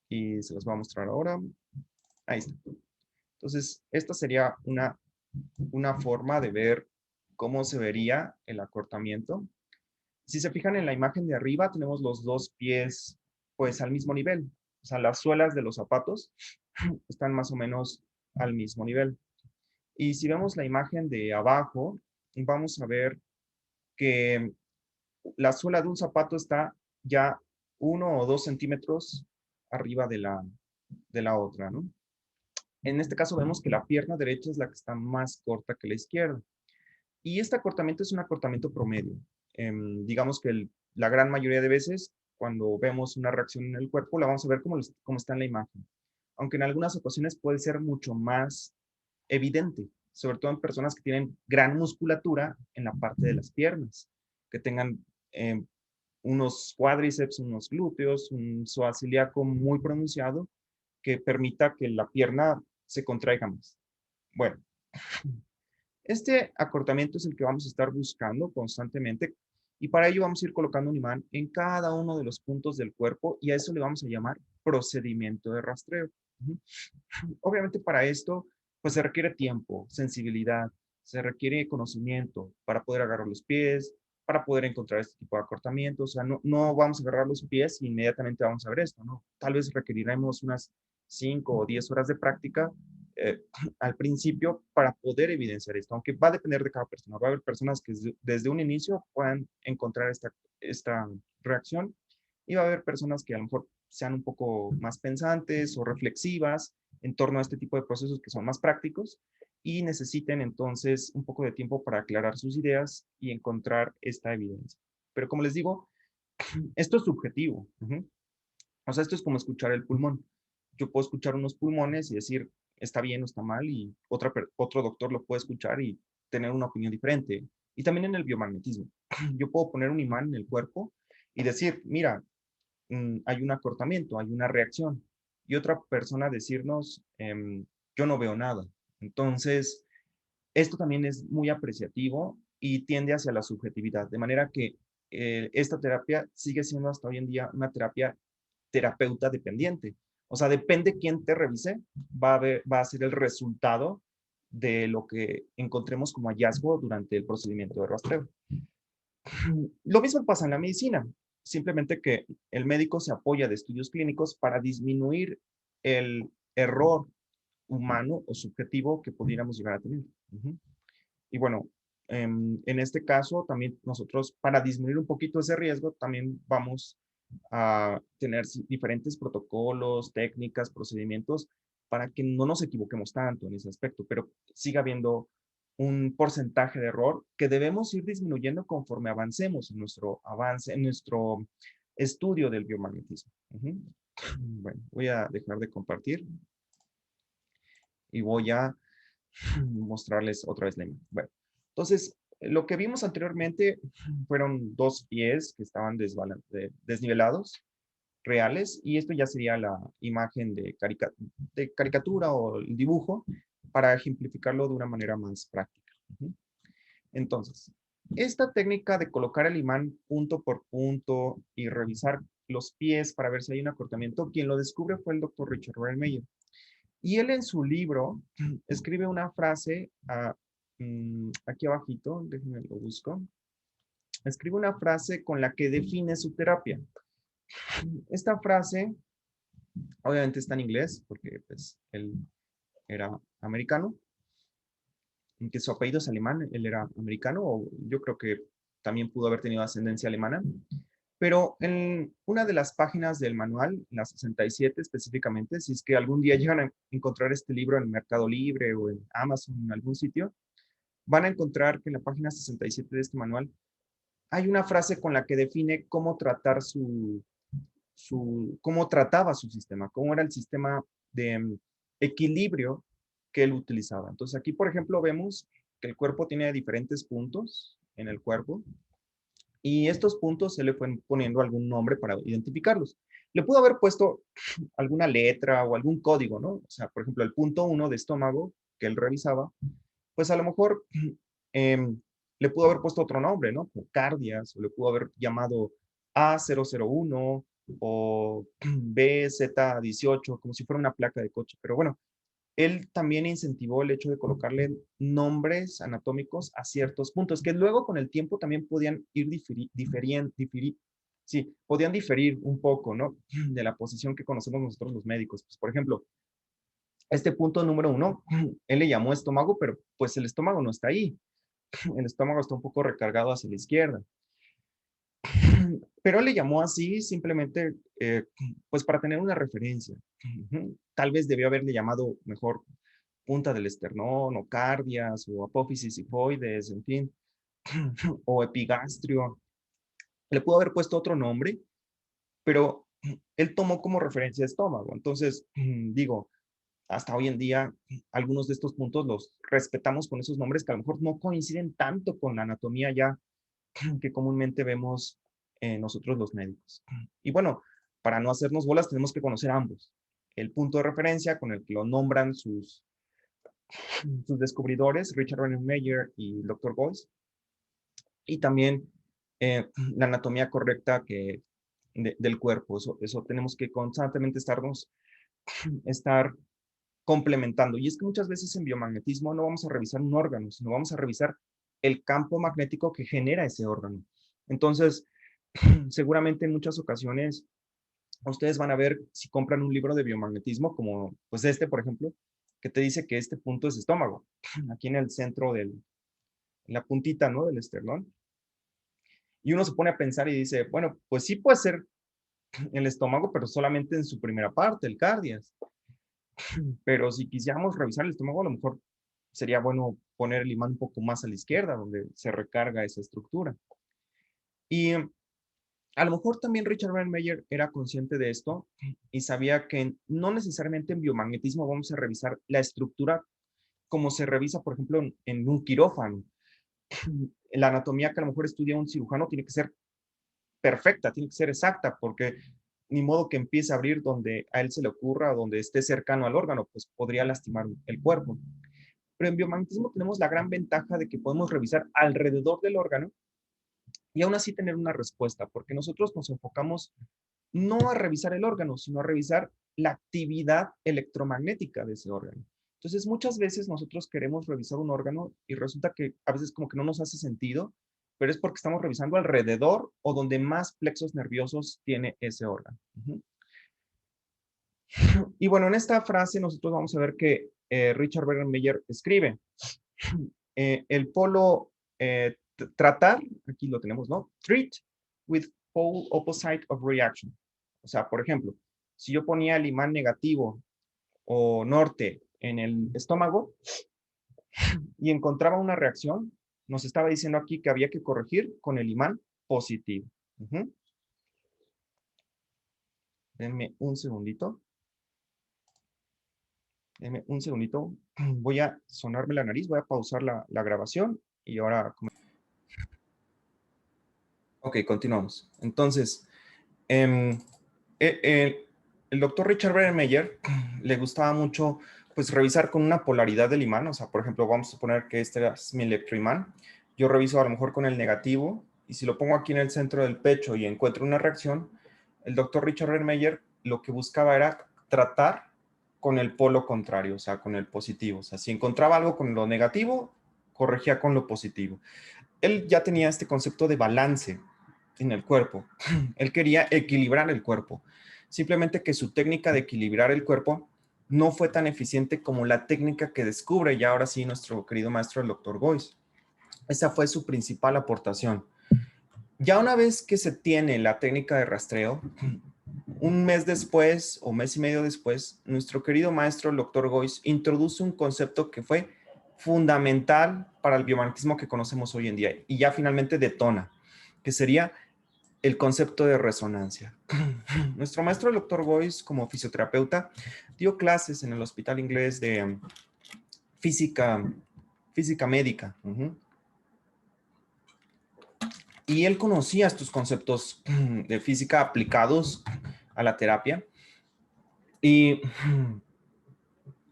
Y se los voy a mostrar ahora. Ahí está. Entonces, esta sería una forma de ver cómo se vería el acortamiento. Si se fijan en la imagen de arriba, tenemos los dos pies pues al mismo nivel. O sea, las suelas de los zapatos están más o menos al mismo nivel. Y si vemos la imagen de abajo, vamos a ver que la suela de un zapato está ya 1 o 2 centímetros arriba de la otra, ¿no? En este caso vemos que la pierna derecha es la que está más corta que la izquierda. Y este acortamiento es un acortamiento promedio. Digamos que la gran mayoría de veces, cuando vemos una reacción en el cuerpo, la vamos a ver como está en la imagen. Aunque en algunas ocasiones puede ser mucho más evidente, sobre todo en personas que tienen gran musculatura en la parte de las piernas, que tengan unos cuádriceps, unos glúteos, un psoas ilíaco muy pronunciado que permita que la pierna se contraiga más. Bueno, este acortamiento es el que vamos a estar buscando constantemente y para ello vamos a ir colocando un imán en cada uno de los puntos del cuerpo y a eso le vamos a llamar procedimiento de rastreo. Obviamente para esto pues se requiere tiempo, sensibilidad, se requiere conocimiento para poder agarrar los pies, para poder encontrar este tipo de acortamiento. O sea, no vamos a agarrar los pies e inmediatamente vamos a ver esto, ¿no? Tal vez requeriremos unas 5 o 10 horas de práctica eh, al principio para poder evidenciar esto, aunque va a depender de cada persona. Va a haber personas que desde un inicio puedan encontrar esta reacción y va a haber personas que a lo mejor sean un poco más pensantes o reflexivas en torno a este tipo de procesos que son más prácticos y necesiten entonces un poco de tiempo para aclarar sus ideas y encontrar esta evidencia. Pero como les digo, esto es subjetivo. O sea, esto es como escuchar el pulmón. Yo puedo escuchar unos pulmones y decir, está bien o está mal, y otro doctor lo puede escuchar y tener una opinión diferente. Y también en el biomagnetismo. Yo puedo poner un imán en el cuerpo y decir, mira, hay un acortamiento, hay una reacción. Y otra persona decirnos, yo no veo nada. Entonces, esto también es muy apreciativo y tiende hacia la subjetividad, de manera que esta terapia sigue siendo hasta hoy en día una terapia terapeuta dependiente. O sea, depende quién te revise, va a ser el resultado de lo que encontremos como hallazgo durante el procedimiento de rastreo. Lo mismo pasa en la medicina, simplemente que el médico se apoya de estudios clínicos para disminuir el error humano o subjetivo que pudiéramos llegar a tener. Y bueno, en este caso también nosotros, para disminuir un poquito ese riesgo, también vamos a tener diferentes protocolos, técnicas, procedimientos para que no nos equivoquemos tanto en ese aspecto, pero siga habiendo un porcentaje de error que debemos ir disminuyendo conforme avancemos en nuestro avance, en nuestro estudio del biomagnetismo. Bueno, voy a dejar de compartir y voy a mostrarles otra vez la imagen. Bueno, entonces, lo que vimos anteriormente fueron dos pies que estaban desnivelados, reales, y esto ya sería la imagen de caricatura o el dibujo para ejemplificarlo de una manera más práctica. Entonces, esta técnica de colocar el imán punto por punto y revisar los pies para ver si hay un acortamiento, quien lo descubre fue el doctor Richard Meyer. Y él en su libro escribe una frase, aquí abajito, déjenme lo busco, escribe una frase con la que define su terapia. Esta frase, obviamente está en inglés, porque pues, él era americano, que su apellido es alemán, él era americano, o yo creo que también pudo haber tenido ascendencia alemana, pero en una de las páginas del manual, la 67 específicamente, si es que algún día llegan a encontrar este libro en Mercado Libre o en Amazon, en algún sitio, van a encontrar que en la página 67 de este manual hay una frase con la que define cómo tratar cómo trataba su sistema, cómo era el sistema de equilibrio que él utilizaba. Entonces aquí, por ejemplo, vemos que el cuerpo tiene diferentes puntos en el cuerpo y estos puntos se le fue poniendo algún nombre para identificarlos. Le pudo haber puesto alguna letra o algún código, ¿no? O sea, por ejemplo, el punto 1 de estómago que él revisaba, pues a lo mejor le pudo haber puesto otro nombre, ¿no? Como cardias, o le pudo haber llamado A001 o BZ18, como si fuera una placa de coche. Pero bueno, él también incentivó el hecho de colocarle nombres anatómicos a ciertos puntos, que luego con el tiempo también podían ir podían diferir un poco, ¿no? De la posición que conocemos nosotros los médicos. Pues, por ejemplo, este punto número 1, él le llamó estómago, pero pues el estómago no está ahí. El estómago está un poco recargado hacia la izquierda. Pero él le llamó así simplemente, pues para tener una referencia. Tal vez debió haberle llamado mejor punta del esternón, o cardias, o apófisis sifoides, en fin, o epigastrio. Le pudo haber puesto otro nombre, pero él tomó como referencia estómago. Entonces, digo, hasta hoy en día, algunos de estos puntos los respetamos con esos nombres que a lo mejor no coinciden tanto con la anatomía ya que comúnmente vemos nosotros los médicos. Y bueno, para no hacernos bolas, tenemos que conocer ambos. El punto de referencia con el que lo nombran sus descubridores, Richard Meyer y el Dr. Boyce, y también la anatomía correcta del cuerpo. Eso tenemos que constantemente estar complementando. Y es que muchas veces en biomagnetismo no vamos a revisar un órgano, sino vamos a revisar el campo magnético que genera ese órgano. Entonces, seguramente en muchas ocasiones ustedes van a ver si compran un libro de biomagnetismo, como pues este, por ejemplo, que te dice que este punto es estómago, aquí en el centro en la puntita, ¿no? Del esternón. Y uno se pone a pensar y dice, bueno, pues sí puede ser el estómago, pero solamente en su primera parte, el cardias. Pero si quisiéramos revisar el estómago, a lo mejor sería bueno poner el imán un poco más a la izquierda, donde se recarga esa estructura. Y a lo mejor también Richard Meyer era consciente de esto y sabía que no necesariamente en biomagnetismo vamos a revisar la estructura como se revisa, por ejemplo, en un quirófano. La anatomía que a lo mejor estudia un cirujano tiene que ser perfecta, tiene que ser exacta, porque ni modo que empiece a abrir donde a él se le ocurra o donde esté cercano al órgano, pues podría lastimar el cuerpo. Pero en biomagnetismo tenemos la gran ventaja de que podemos revisar alrededor del órgano y aún así tener una respuesta, porque nosotros nos enfocamos no a revisar el órgano, sino a revisar la actividad electromagnética de ese órgano. Entonces, muchas veces nosotros queremos revisar un órgano y resulta que a veces como que no nos hace sentido, pero es porque estamos revisando alrededor o donde más plexos nerviosos tiene ese órgano. Y bueno, en esta frase nosotros vamos a ver que Richard Meyer escribe, el polo tratar, aquí lo tenemos, ¿no? Treat with pole opposite of reaction. O sea, por ejemplo, si yo ponía el imán negativo o norte en el estómago y encontraba una reacción, nos estaba diciendo aquí que había que corregir con el imán positivo. Denme un segundito. Deme un segundito. Voy a sonarme la nariz, voy a pausar la grabación y ahora... Ok, continuamos. Entonces, em, eh, eh, el doctor Richard Brennemeyer le gustaba mucho pues revisar con una polaridad del imán. O sea, por ejemplo, vamos a suponer que este es mi electroimán. Yo reviso a lo mejor con el negativo y si lo pongo aquí en el centro del pecho y encuentro una reacción, el doctor Richard Brennemeyer lo que buscaba era tratar con el polo contrario, o sea, con el positivo. O sea, si encontraba algo con lo negativo, corregía con lo positivo. Él ya tenía este concepto de balance en el cuerpo. Él quería equilibrar el cuerpo. Simplemente que su técnica de equilibrar el cuerpo no fue tan eficiente como la técnica que descubre ya ahora sí nuestro querido maestro, el doctor Boyce. Esa fue su principal aportación. Ya una vez que se tiene la técnica de rastreo, un mes después o mes y medio después, nuestro querido maestro, el doctor Boyce, introduce un concepto que fue fundamental para el biomagnetismo que conocemos hoy en día y ya finalmente detona, que sería el concepto de resonancia. Nuestro maestro, el doctor Boyce, como fisioterapeuta, dio clases en el hospital inglés de física médica. Y él conocía estos conceptos de física aplicados a la terapia. Y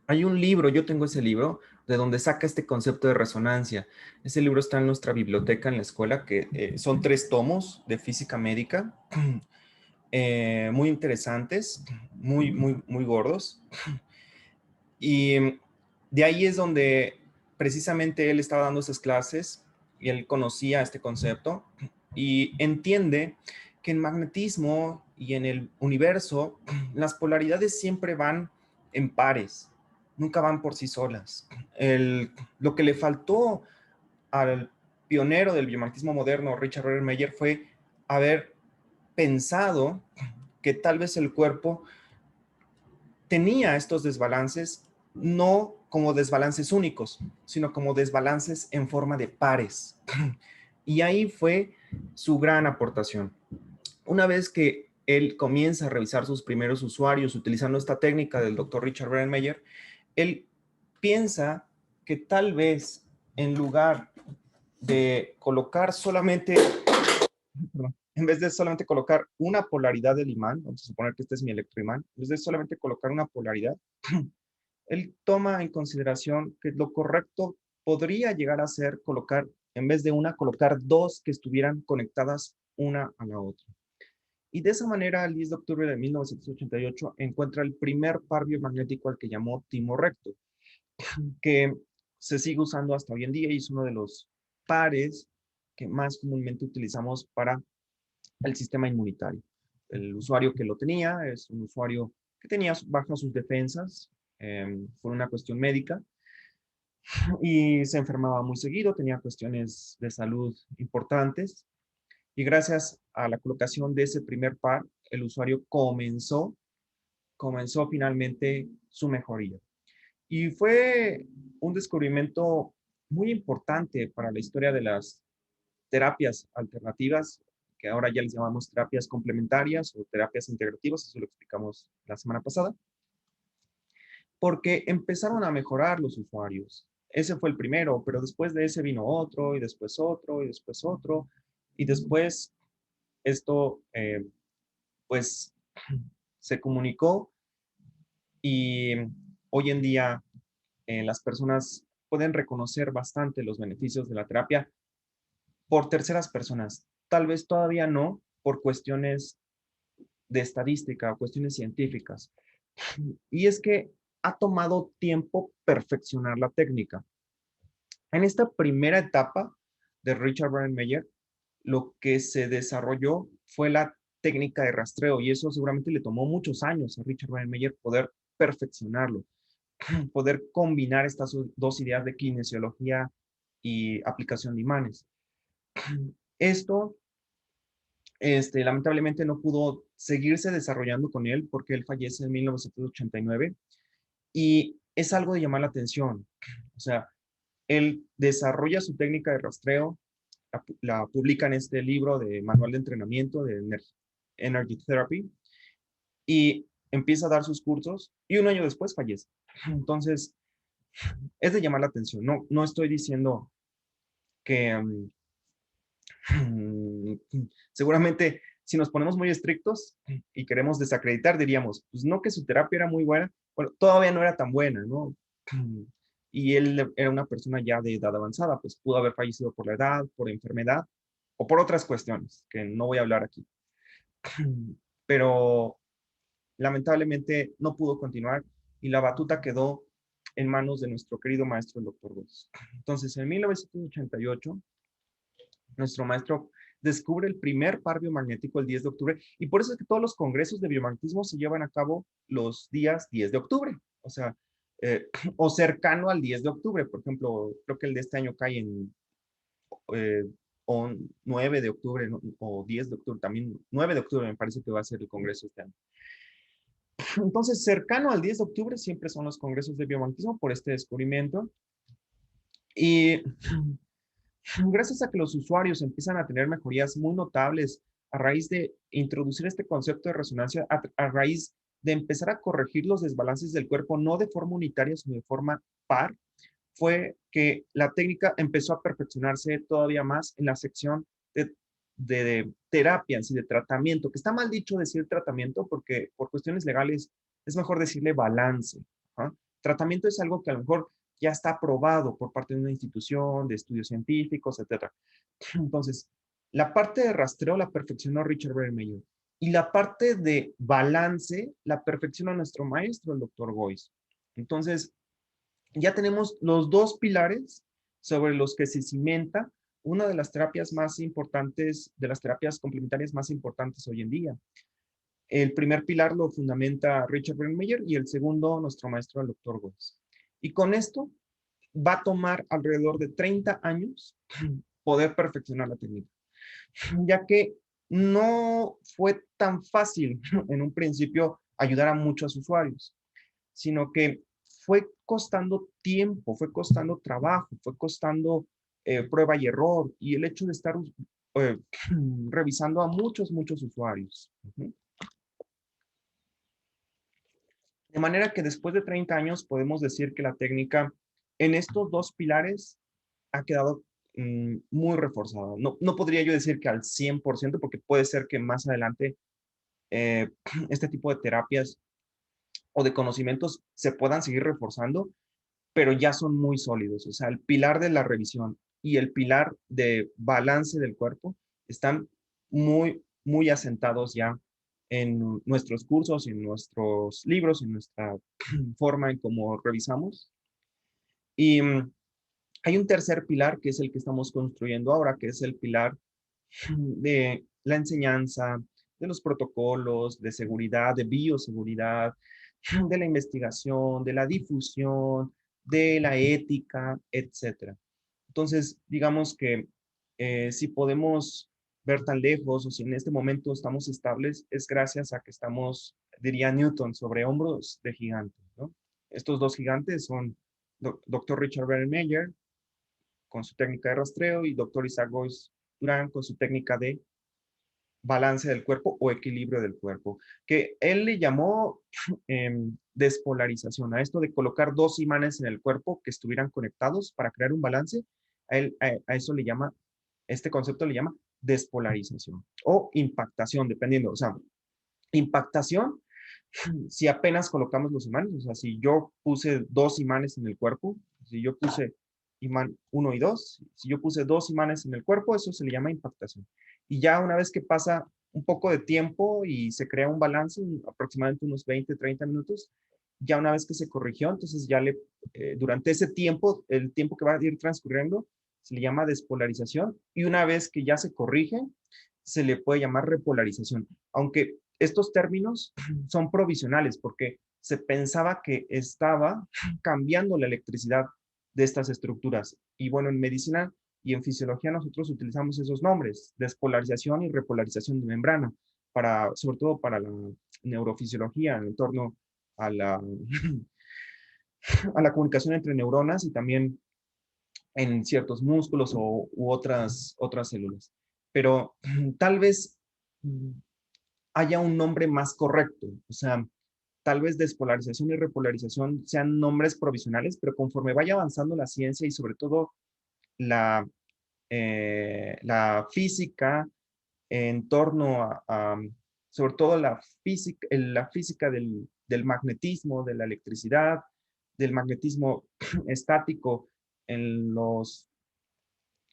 hay un libro, yo tengo ese libro, de donde saca este concepto de resonancia. Ese libro está en nuestra biblioteca en la escuela, que son 3 tomos de física médica, muy interesantes, muy gordos. Y de ahí es donde precisamente él estaba dando esas clases y él conocía este concepto y entiende que en magnetismo y en el universo las polaridades siempre van en pares, nunca van por sí solas. Lo que le faltó al pionero del biomagnetismo moderno, Richard Meyer, fue haber pensado que tal vez el cuerpo tenía estos desbalances no como desbalances únicos, sino como desbalances en forma de pares. Y ahí fue su gran aportación. Una vez que él comienza a revisar sus primeros usuarios utilizando esta técnica del doctor Richard Brennemeyer, él piensa que tal vez en lugar de colocar solamente, en vez de solamente colocar una polaridad del imán, vamos a suponer que este es mi electroimán, en vez de solamente colocar una polaridad, él toma en consideración que lo correcto podría llegar a ser colocar, en vez de una, colocar 2 que estuvieran conectadas una a la otra. Y de esa manera, el 10 de octubre de 1988, encuentra el primer par biomagnético al que llamó timo recto, que se sigue usando hasta hoy en día y es uno de los pares que más comúnmente utilizamos para el sistema inmunitario. El usuario que lo tenía es un usuario que tenía bajas sus defensas por una cuestión médica y se enfermaba muy seguido, tenía cuestiones de salud importantes y gracias a la colocación de ese primer par, el usuario comenzó finalmente su mejoría. Y fue un descubrimiento muy importante para la historia de las terapias alternativas, que ahora ya les llamamos terapias complementarias o terapias integrativas, eso lo explicamos la semana pasada, porque empezaron a mejorar los usuarios. Ese fue el primero, pero después de ese vino otro, y después otro, y después otro, y después esto, pues, se comunicó y hoy en día las personas pueden reconocer bastante los beneficios de la terapia por terceras personas. Tal vez todavía no por cuestiones de estadística o cuestiones científicas. Y es que ha tomado tiempo perfeccionar la técnica. En esta primera etapa de Richard Brennemeyer, lo que se desarrolló fue la técnica de rastreo y eso seguramente le tomó muchos años a Richard Brennemeyer poder perfeccionarlo, poder combinar estas 2 ideas de kinesiología y aplicación de imanes. Esto, lamentablemente no pudo seguirse desarrollando con él porque él fallece en 1989 y es algo de llamar la atención. O sea, él desarrolla su técnica de rastreo, la publica en este libro de manual de entrenamiento de Energy Therapy y empieza a dar sus cursos y un año después fallece. Entonces, es de llamar la atención. No estoy diciendo que seguramente si nos ponemos muy estrictos y queremos desacreditar, diríamos, pues no que su terapia era muy buena, bueno, todavía no era tan buena, ¿no? Y él era una persona ya de edad avanzada, pues pudo haber fallecido por la edad, por enfermedad o por otras cuestiones que no voy a hablar aquí. Pero lamentablemente no pudo continuar y la batuta quedó en manos de nuestro querido maestro, el doctor Goss. Entonces, en 1988, nuestro maestro descubre el primer par biomagnético el 10 de octubre y por eso es que todos los congresos de biomagnetismo se llevan a cabo los días 10 de octubre, o sea, o cercano al 10 de octubre. Por ejemplo, creo que el de este año cae en eh, o 9 de octubre, ¿no? O 10 de octubre, también 9 de octubre me parece que va a ser el congreso este año. Entonces, cercano al 10 de octubre siempre son los congresos de biomagnetismo por este descubrimiento. Y gracias a que los usuarios empiezan a tener mejorías muy notables a raíz de introducir este concepto de resonancia, a raíz de empezar a corregir los desbalances del cuerpo, no de forma unitaria, sino de forma par, fue que la técnica empezó a perfeccionarse todavía más en la sección de terapias y de tratamiento, que está mal dicho decir tratamiento porque por cuestiones legales es mejor decirle balance. ¿Ah? Tratamiento es algo que a lo mejor ya está aprobado por parte de una institución, de estudios científicos, etc. Entonces, la parte de rastreo la perfeccionó Richard Brennemeyer y la parte de balance la perfecciona nuestro maestro, el doctor Boyce. Entonces, ya tenemos los dos pilares sobre los que se cimenta una de las terapias más importantes, de las terapias complementarias más importantes hoy en día. El primer pilar lo fundamenta Richard Brennemeyer y el segundo nuestro maestro, el doctor Goetz. Y con esto va a tomar alrededor de 30 años poder perfeccionar la técnica, ya que no fue tan fácil en un principio ayudar a muchos usuarios, sino que fue costando tiempo, fue costando trabajo, fue costando prueba y error y el hecho de estar eh, revisando a muchos usuarios. De manera que después de 30 años podemos decir que la técnica en estos dos pilares ha quedado muy reforzada. No podría yo decir que al 100% porque puede ser que más adelante este tipo de terapias o de conocimientos se puedan seguir reforzando, pero ya son muy sólidos. O sea, el pilar de la revisión y el pilar de balance del cuerpo están muy asentados ya en nuestros cursos, en nuestros libros, en nuestra forma en cómo revisamos. Y hay un tercer pilar que es el que estamos construyendo ahora, que es el pilar de la enseñanza, de los protocolos de seguridad, de bioseguridad, de la investigación, de la difusión, de la ética, etcétera. Entonces, digamos que si podemos ver tan lejos o si en este momento estamos estables, es gracias a que estamos, diría Newton, sobre hombros de gigantes, ¿no? Estos dos gigantes son Dr. Richard Brennemeyer con su técnica de rastreo y Dr. Isaac Boyce Durán con su técnica de balance del cuerpo o equilibrio del cuerpo, que él le llamó despolarización, a esto de colocar dos imanes en el cuerpo que estuvieran conectados para crear un balance, a eso le llama, este concepto le llama despolarización o impactación, dependiendo, o sea, impactación, si apenas colocamos los imanes, o sea, si yo puse dos imanes en el cuerpo, si yo puse imán 1 y 2, si yo puse dos imanes en el cuerpo, eso se le llama impactación. Y ya una vez que pasa un poco de tiempo y se crea un balance, aproximadamente unos 20, 30 minutos, ya una vez que se corrigió, entonces ya durante ese tiempo, el tiempo que va a ir transcurriendo, se le llama despolarización y una vez que ya se corrige, se le puede llamar repolarización. Aunque estos términos son provisionales porque se pensaba que estaba cambiando la electricidad de estas estructuras. Y bueno, en medicina y en fisiología nosotros utilizamos esos nombres, despolarización y repolarización de membrana, sobre todo para la neurofisiología en torno a la, a la comunicación entre neuronas y también en ciertos músculos u otras células. Pero tal vez haya un nombre más correcto. O sea, tal vez despolarización y repolarización sean nombres provisionales, pero conforme vaya avanzando la ciencia y sobre todo la, la física en torno sobre todo la física del magnetismo, de la electricidad, del magnetismo estático en los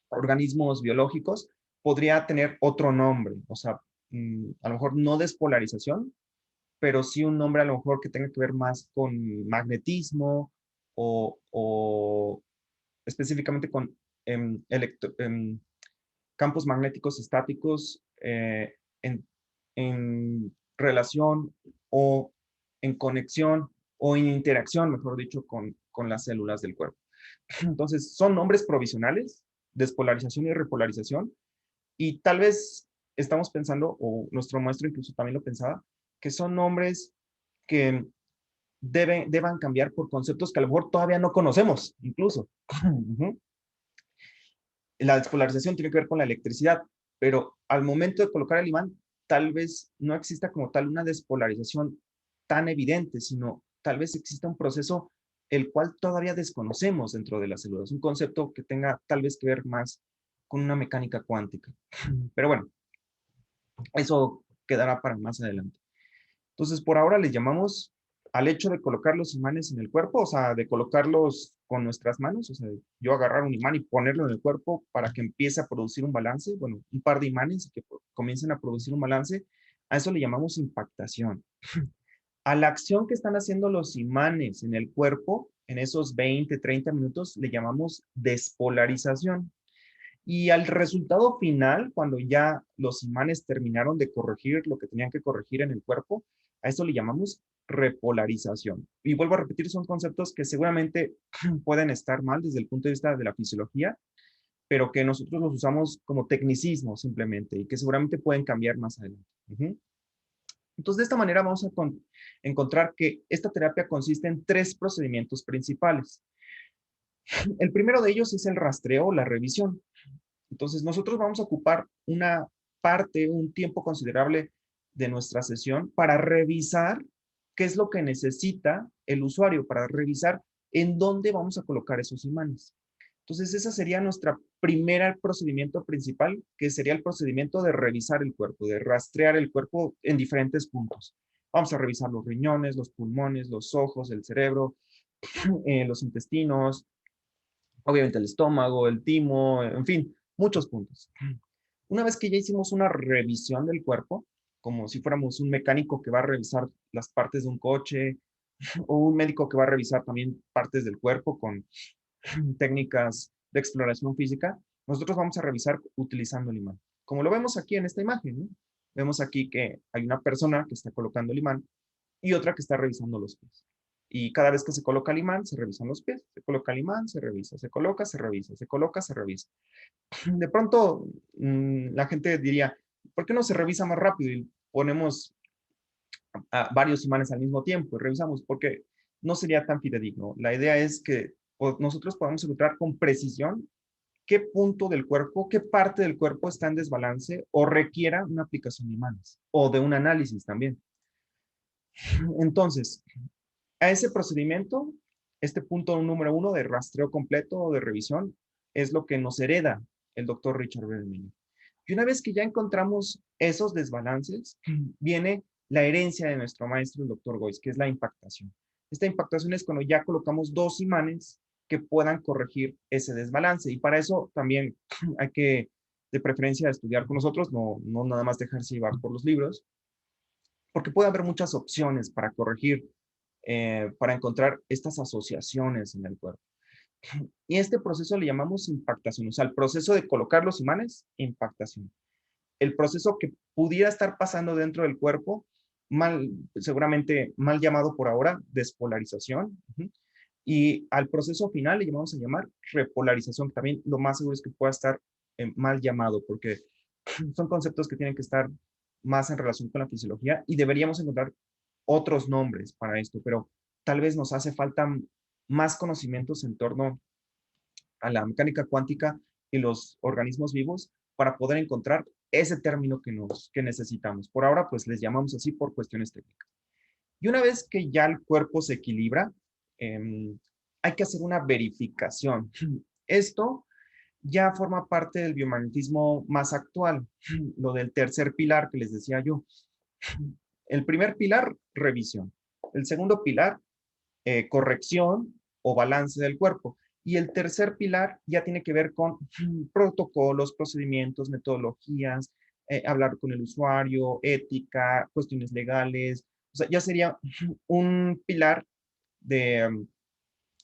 organismos biológicos, podría tener otro nombre. O sea, a lo mejor no despolarización, pero sí un nombre a lo mejor que tenga que ver más con magnetismo o específicamente con campos magnéticos estáticos en relación o en conexión o en interacción, mejor dicho, con las células del cuerpo. Entonces, son nombres provisionales, despolarización y repolarización, y tal vez estamos pensando, o nuestro maestro incluso también lo pensaba, que son nombres que deban cambiar por conceptos que a lo mejor todavía no conocemos, incluso. La despolarización tiene que ver con la electricidad, pero al momento de colocar el imán, tal vez no exista como tal una despolarización tan evidente, sino tal vez exista un proceso el cual todavía desconocemos dentro de las células, un concepto que tenga tal vez que ver más con una mecánica cuántica. Pero bueno, eso quedará para más adelante. Entonces, por ahora les llamamos al hecho de colocar los imanes en el cuerpo, o sea, de colocarlos con nuestras manos, o sea, yo agarrar un imán y ponerlo en el cuerpo para que empiece a producir un balance, bueno, un par de imanes y que comiencen a producir un balance, a eso le llamamos impactación. A la acción que están haciendo los imanes en el cuerpo, en esos 20, 30 minutos, le llamamos despolarización. Y al resultado final, cuando ya los imanes terminaron de corregir lo que tenían que corregir en el cuerpo, a eso le llamamos repolarización. Y vuelvo a repetir, son conceptos que seguramente pueden estar mal desde el punto de vista de la fisiología, pero que nosotros los usamos como tecnicismo simplemente y que seguramente pueden cambiar más adelante. Entonces, de esta manera vamos a encontrar que esta terapia consiste en 3 procedimientos principales. El primero de ellos es el rastreo o la revisión. Entonces, nosotros vamos a ocupar una parte, un tiempo considerable de nuestra sesión para revisar qué es lo que necesita el usuario, para revisar en dónde vamos a colocar esos imanes. Entonces, ese sería nuestro primer procedimiento principal, que sería el procedimiento de revisar el cuerpo, de rastrear el cuerpo en diferentes puntos. Vamos a revisar los riñones, los pulmones, los ojos, el cerebro, los intestinos, obviamente el estómago, el timo, en fin, muchos puntos. Una vez que ya hicimos una revisión del cuerpo, como si fuéramos un mecánico que va a revisar las partes de un coche o un médico que va a revisar también partes del cuerpo con técnicas de exploración física, nosotros vamos a revisar utilizando el imán. Como lo vemos aquí en esta imagen, ¿no? Vemos aquí que hay una persona que está colocando el imán y otra que está revisando los pies. Y cada vez que se coloca el imán, se revisan los pies. Se coloca el imán, se revisa, se coloca, se revisa, se coloca, se revisa. De pronto, la gente diría, ¿por qué no se revisa más rápido y ponemos varios imanes al mismo tiempo y revisamos? Porque no sería tan fidedigno. La idea es que nosotros podamos encontrar con precisión qué punto del cuerpo, qué parte del cuerpo está en desbalance o requiera una aplicación de imanes o de un análisis también. Entonces, a ese procedimiento, este punto número 1 de rastreo completo o de revisión es lo que nos hereda el doctor Richard Berdemiller. Y una vez que ya encontramos esos desbalances, viene la herencia de nuestro maestro, el doctor Goiz, que es la impactación. Esta impactación es cuando ya colocamos 2 imanes que puedan corregir ese desbalance. Y para eso también hay que, de preferencia, estudiar con nosotros, no nada más dejarse llevar por los libros, porque puede haber muchas opciones para corregir, para encontrar estas asociaciones en el cuerpo. Y este proceso le llamamos impactación, o sea, el proceso de colocar los imanes, impactación. El proceso que pudiera estar pasando dentro del cuerpo, seguramente mal llamado por ahora, despolarización. Y al proceso final le llamamos a llamar repolarización, que también lo más seguro es que pueda estar mal llamado, porque son conceptos que tienen que estar más en relación con la fisiología y deberíamos encontrar otros nombres para esto, pero tal vez nos hace falta más conocimientos en torno a la mecánica cuántica y los organismos vivos para poder encontrar ese término que necesitamos. Por ahora, pues les llamamos así por cuestiones técnicas. Y una vez que ya el cuerpo se equilibra, hay que hacer una verificación. Esto ya forma parte del biomagnetismo más actual, lo del tercer pilar que les decía yo. El primer pilar, revisión. El segundo pilar, corrección o balance del cuerpo. Y el tercer pilar ya tiene que ver con protocolos, procedimientos, metodologías, hablar con el usuario, ética, cuestiones legales. O sea, ya sería un pilar de,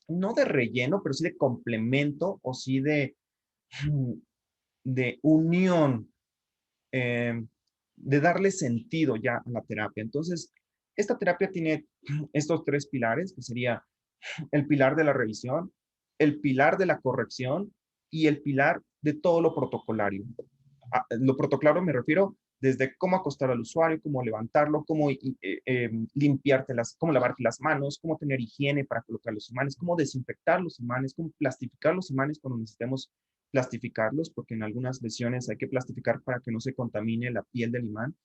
no de relleno, pero sí de complemento o sí de unión, eh, de darle sentido ya a la terapia. Entonces, esta terapia tiene estos tres pilares, que sería el pilar de la revisión, el pilar de la corrección y el pilar de todo lo protocolario. Lo protocolario me refiero desde cómo acostar al usuario, cómo levantarlo, cómo limpiarte cómo lavarte las manos, cómo tener higiene para colocar los imanes, cómo desinfectar los imanes, cómo plastificar los imanes cuando necesitemos plastificarlos, porque en algunas lesiones hay que plastificar para que no se contamine la piel del imán.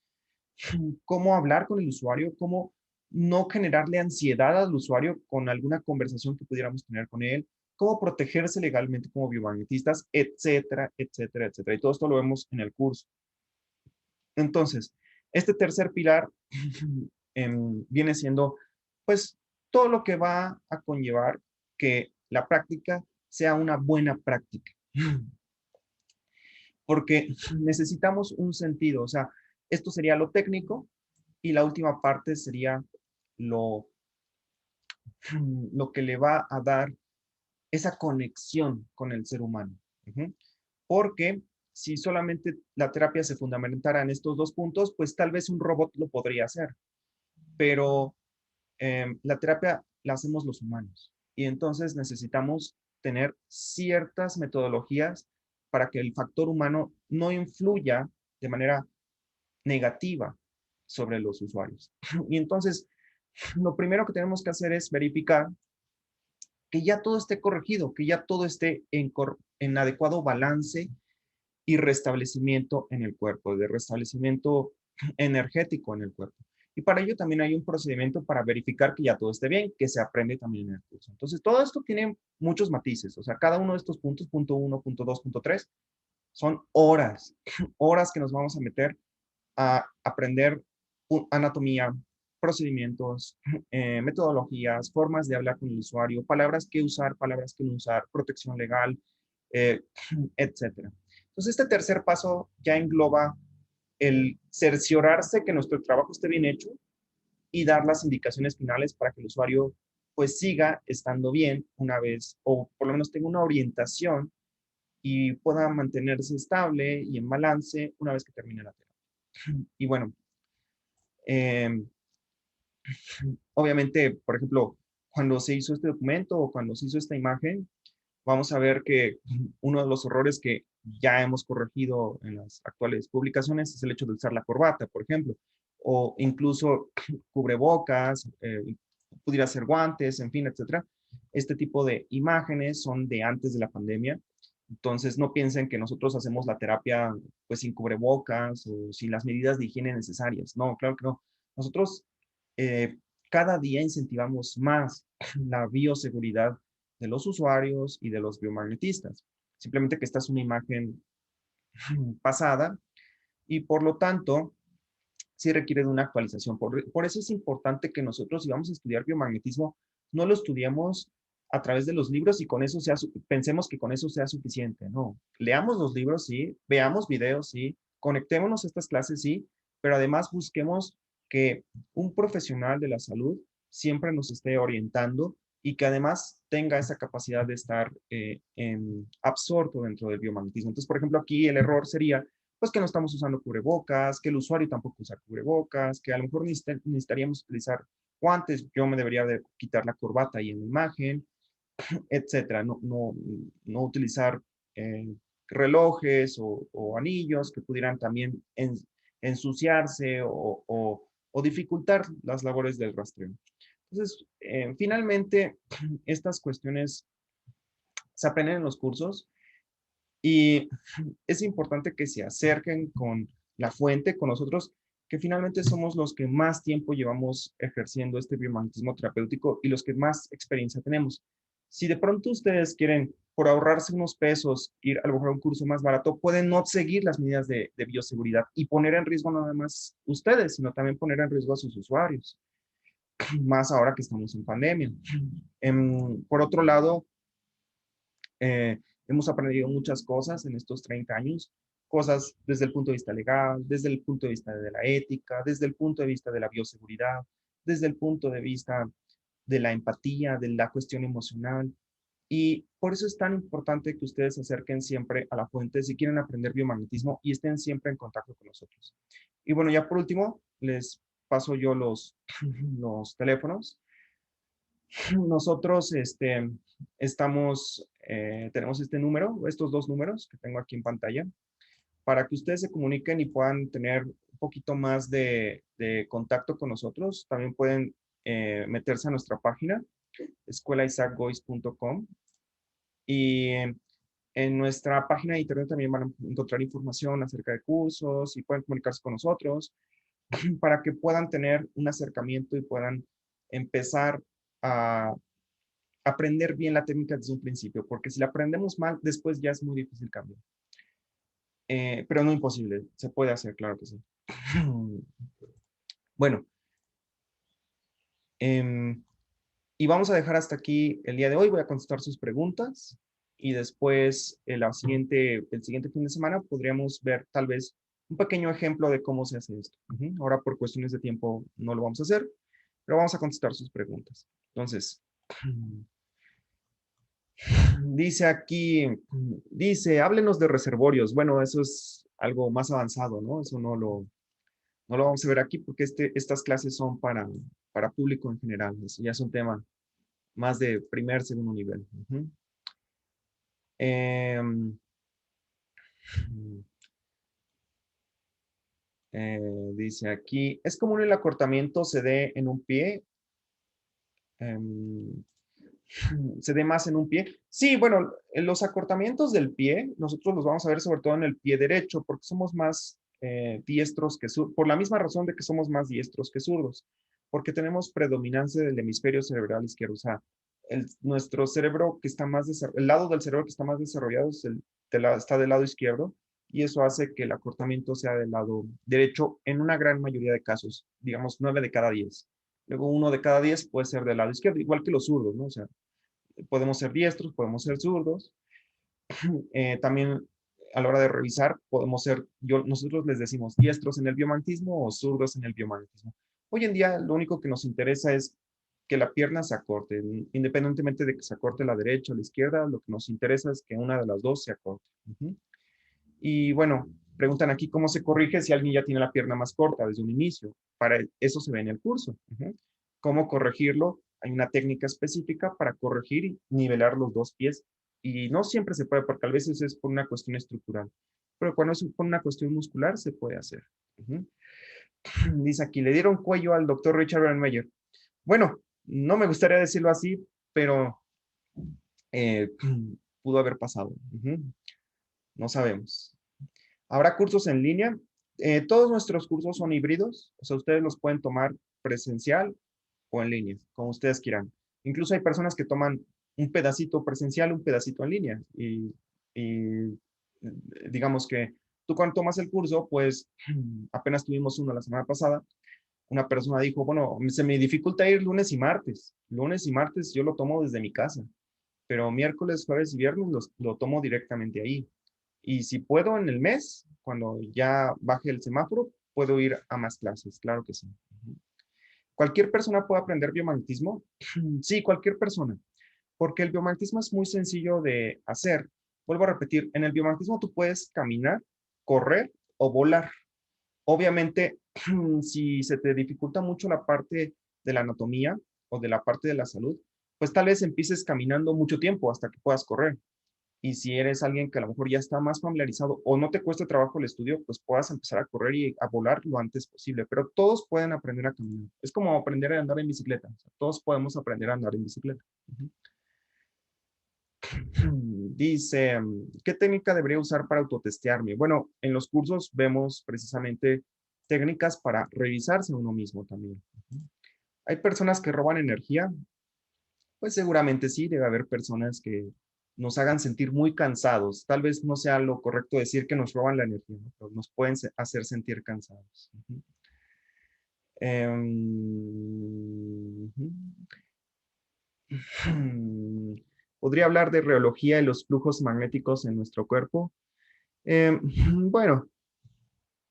Cómo hablar con el usuario, cómo no generarle ansiedad al usuario con alguna conversación que pudiéramos tener con él, cómo protegerse legalmente como biomagnetistas, etcétera, etcétera, etcétera. Y todo esto lo vemos en el curso. Entonces, este tercer pilar viene siendo, pues, todo lo que va a conllevar que la práctica sea una buena práctica. Porque necesitamos un sentido, o sea, esto sería lo técnico y la última parte sería lo, lo que le va a dar esa conexión con el ser humano. Porque si solamente la terapia se fundamentara en estos dos puntos, pues tal vez un robot lo podría hacer, pero la terapia la hacemos los humanos y entonces necesitamos tener ciertas metodologías para que el factor humano no influya de manera negativa sobre los usuarios. Y entonces, lo primero que tenemos que hacer es verificar que ya todo esté corregido, que ya todo esté en adecuado balance y restablecimiento en el cuerpo, de restablecimiento energético en el cuerpo. Y para ello también hay un procedimiento para verificar que ya todo esté bien, que se aprende también en el curso. Entonces, todo esto tiene muchos matices. O sea, cada uno de estos puntos, punto 1, punto 2, punto 3, son horas, horas que nos vamos a meter a aprender anatomía, procedimientos, metodologías, formas de hablar con el usuario, palabras que usar, palabras que no usar, protección legal, eh, etcétera. Entonces, este tercer paso ya engloba el cerciorarse que nuestro trabajo esté bien hecho y dar las indicaciones finales para que el usuario pues siga estando bien una vez, o por lo menos tenga una orientación y pueda mantenerse estable y en balance una vez que termine la terapia. Y bueno, eh, obviamente, por ejemplo, cuando se hizo este documento o cuando se hizo esta imagen, vamos a ver que uno de los errores que ya hemos corregido en las actuales publicaciones es el hecho de usar la corbata, por ejemplo, o incluso cubrebocas, pudiera ser guantes, en fin, etcétera. Este tipo de imágenes son de antes de la pandemia. Entonces, no piensen que nosotros hacemos la terapia pues sin cubrebocas o sin las medidas de higiene necesarias. No, claro que no. Nosotros eh, cada día incentivamos más la bioseguridad de los usuarios y de los biomagnetistas. Simplemente que esta es una imagen pasada y por lo tanto sí requiere de una actualización. Por eso es importante que nosotros, si vamos a estudiar biomagnetismo, no lo estudiemos a través de los libros y con eso pensemos que con eso sea suficiente. No, leamos los libros, sí, veamos videos, sí, conectémonos a estas clases, sí, pero además busquemos que un profesional de la salud siempre nos esté orientando y que además tenga esa capacidad de estar absorto dentro del biomagnetismo. Entonces, por ejemplo, aquí el error sería pues que no estamos usando cubrebocas, que el usuario tampoco usa cubrebocas, que a lo mejor necesitaríamos utilizar guantes, yo me debería de quitar la corbata ahí en la imagen, etcétera. No utilizar relojes o anillos que pudieran también ensuciarse o dificultar las labores del rastreo. Entonces, finalmente, estas cuestiones se aprenden en los cursos y es importante que se acerquen con la fuente, con nosotros, que finalmente somos los que más tiempo llevamos ejerciendo este biomagnetismo terapéutico y los que más experiencia tenemos. Si de pronto ustedes quieren, por ahorrarse unos pesos, ir a lo mejor a un curso más barato, pueden no seguir las medidas de bioseguridad y poner en riesgo no nada más ustedes, sino también poner en riesgo a sus usuarios, más ahora que estamos en pandemia. Por otro lado, hemos aprendido muchas cosas en estos 30 años, cosas desde el punto de vista legal, desde el punto de vista de la ética, desde el punto de vista de la bioseguridad, desde el punto de vista de la empatía, de la cuestión emocional. Y por eso es tan importante que ustedes se acerquen siempre a la fuente si quieren aprender biomagnetismo y estén siempre en contacto con nosotros. Y bueno, ya por último, les paso yo los teléfonos. Nosotros tenemos este número, estos dos números que tengo aquí en pantalla, para que ustedes se comuniquen y puedan tener un poquito más de contacto con nosotros. También pueden meterse a nuestra página, escuelaisacgois.com, y en nuestra página de internet también van a encontrar información acerca de cursos y pueden comunicarse con nosotros para que puedan tener un acercamiento y puedan empezar a aprender bien la técnica desde un principio, porque si la aprendemos mal, después ya es muy difícil cambiar. Pero no imposible, se puede hacer, claro que sí. Bueno, y vamos a dejar hasta aquí el día de hoy. Voy a contestar sus preguntas y después el siguiente fin de semana podríamos ver tal vez un pequeño ejemplo de cómo se hace esto. Ahora por cuestiones de tiempo no lo vamos a hacer, pero vamos a contestar sus preguntas. Entonces, dice aquí, háblenos de reservorios. Bueno, eso es algo más avanzado, ¿no? Eso no lo vamos a ver aquí porque estas clases son para público en general. Eso ya es un tema más de primer, segundo nivel. Em, dice aquí, ¿es común el acortamiento se dé en un pie? Em, ¿Se dé más en un pie? Sí, bueno, en los acortamientos del pie, nosotros los vamos a ver sobre todo en el pie derecho, porque somos más diestros que zurdos, por la misma razón de que somos más diestros que zurdos, porque tenemos predominancia del hemisferio cerebral izquierdo. O sea, nuestro cerebro que está más desarrollado, el lado del cerebro que está más desarrollado está del lado izquierdo, y eso hace que el acortamiento sea del lado derecho en una gran mayoría de casos, digamos 9 de cada 10. Luego 1 de cada 10 puede ser del lado izquierdo, igual que los zurdos, ¿no? O sea, podemos ser diestros, podemos ser zurdos. También a la hora de revisar, podemos ser, nosotros les decimos diestros en el biomagnetismo o zurdos en el biomagnetismo. Hoy en día lo único que nos interesa es que la pierna se acorte, independientemente de que se acorte la derecha o la izquierda, lo que nos interesa es que una de las dos se acorte. Y bueno, preguntan aquí cómo se corrige si alguien ya tiene la pierna más corta desde un inicio. Para eso se ve en el curso. ¿Cómo corregirlo? Hay una técnica específica para corregir y nivelar los dos pies. Y no siempre se puede, porque a veces es por una cuestión estructural. Pero cuando es por una cuestión muscular, se puede hacer. Dice aquí, le dieron cuello al doctor Richard Bernmeyer. Bueno, no me gustaría decirlo así, pero eh, pudo haber pasado. No sabemos. ¿Habrá cursos en línea? Todos nuestros cursos son híbridos, o sea, ustedes los pueden tomar presencial o en línea, como ustedes quieran. Incluso hay personas que toman un pedacito presencial, un pedacito en línea. Y digamos que tú cuando tomas el curso, pues apenas tuvimos uno la semana pasada, una persona dijo, bueno, se me dificulta ir lunes y martes. Lunes y martes yo lo tomo desde mi casa, pero miércoles, jueves y viernes lo tomo directamente ahí. Y si puedo en el mes, cuando ya baje el semáforo, puedo ir a más clases, claro que sí. ¿Cualquier persona puede aprender biomagnetismo? Sí, cualquier persona, porque el biomagnetismo es muy sencillo de hacer. Vuelvo a repetir, en el biomagnetismo tú puedes caminar, correr o volar. Obviamente, si se te dificulta mucho la parte de la anatomía o de la parte de la salud, pues tal vez empieces caminando mucho tiempo hasta que puedas correr. Y si eres alguien que a lo mejor ya está más familiarizado o no te cuesta trabajo el estudio, pues puedas empezar a correr y a volar lo antes posible. Pero todos pueden aprender a caminar. Es como aprender a andar en bicicleta. O sea, todos podemos aprender a andar en bicicleta. Dice, ¿qué técnica debería usar para autotestearme? Bueno, en los cursos vemos precisamente técnicas para revisarse a uno mismo también. ¿Hay personas que roban energía? Pues seguramente sí, debe haber personas que nos hagan sentir muy cansados. Tal vez no sea lo correcto decir que nos roban la energía, ¿no? Pero nos pueden hacer sentir cansados. Ujú. ¿Podría hablar de reología y los flujos magnéticos en nuestro cuerpo? Em, bueno,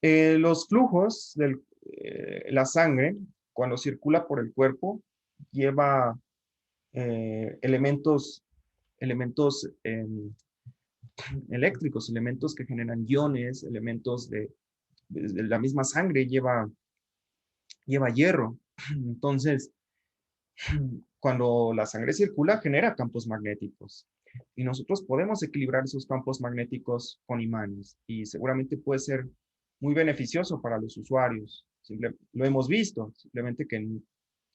los flujos de la sangre, cuando circula por el cuerpo, lleva elementos eléctricos, elementos que generan iones, elementos de la misma sangre, lleva hierro. Entonces, cuando la sangre circula, genera campos magnéticos. Y nosotros podemos equilibrar esos campos magnéticos con imanes. Y seguramente puede ser muy beneficioso para los usuarios. Lo hemos visto, simplemente que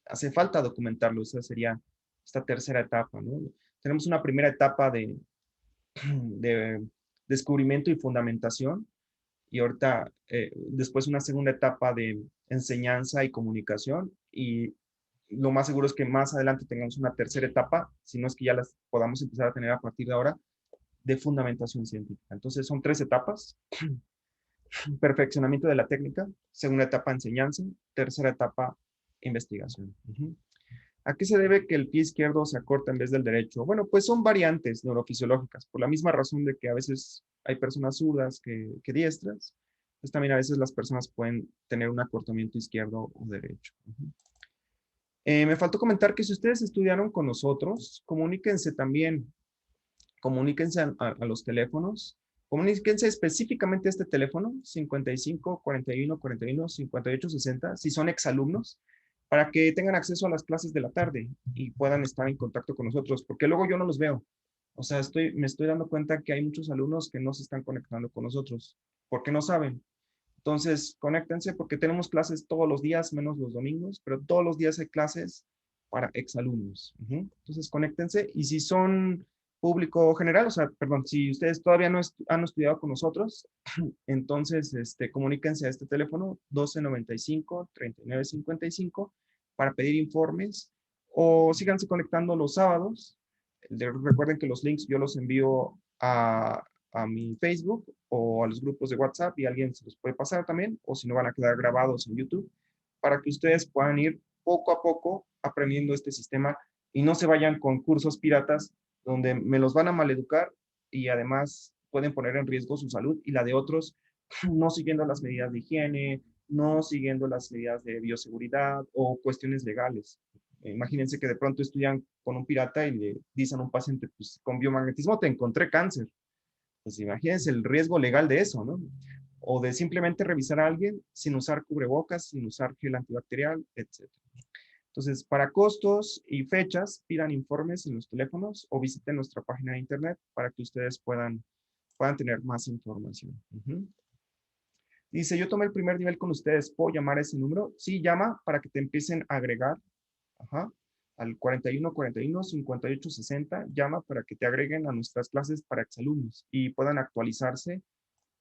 hace falta documentarlo. Esa sería esta tercera etapa, ¿no? Tenemos una primera etapa de descubrimiento y fundamentación. Y ahorita, después una segunda etapa de enseñanza y comunicación. Y lo más seguro es que más adelante tengamos una tercera etapa, si no es que ya las podamos empezar a tener a partir de ahora, de fundamentación científica. Entonces son tres etapas: perfeccionamiento de la técnica, segunda etapa enseñanza, tercera etapa investigación. ¿A qué se debe que el pie izquierdo se acorta en vez del derecho? Bueno, pues son variantes neurofisiológicas, por la misma razón de que a veces hay personas zurdas que diestras, pues también a veces las personas pueden tener un acortamiento izquierdo o derecho. Me faltó comentar que si ustedes estudiaron con nosotros, comuníquense también, comuníquense a los teléfonos, comuníquense específicamente a este teléfono, 55 41 41 58 60, si son exalumnos, para que tengan acceso a las clases de la tarde y puedan estar en contacto con nosotros, porque luego yo no los veo. O sea, me estoy dando cuenta que hay muchos alumnos que no se están conectando con nosotros, porque no saben. Entonces, conéctense porque tenemos clases todos los días, menos los domingos, pero todos los días hay clases para exalumnos. Entonces, conéctense y si son público general, o sea, perdón, si ustedes todavía no han estudiado con nosotros, entonces comuníquense a este teléfono 1295 3955 para pedir informes o síganse conectando los sábados. Recuerden que los links yo los envío a mi Facebook o a los grupos de WhatsApp y alguien se los puede pasar también, o si no van a quedar grabados en YouTube, para que ustedes puedan ir poco a poco aprendiendo este sistema y no se vayan con cursos piratas donde me los van a maleducar y además pueden poner en riesgo su salud y la de otros, no siguiendo las medidas de higiene, no siguiendo las medidas de bioseguridad o cuestiones legales. Imagínense que de pronto estudian con un pirata y le dicen a un paciente, pues con biomagnetismo te encontré cáncer. Pues imagínense el riesgo legal de eso, ¿no? O de simplemente revisar a alguien sin usar cubrebocas, sin usar gel antibacterial, etc. Entonces, para costos y fechas, pidan informes en los teléfonos o visiten nuestra página de internet para que ustedes puedan tener más información. Dice, yo tomé el primer nivel con ustedes, ¿puedo llamar a ese número? Sí, llama para que te empiecen a agregar. Al 41 41 58 60, llama para que te agreguen a nuestras clases para exalumnos y puedan actualizarse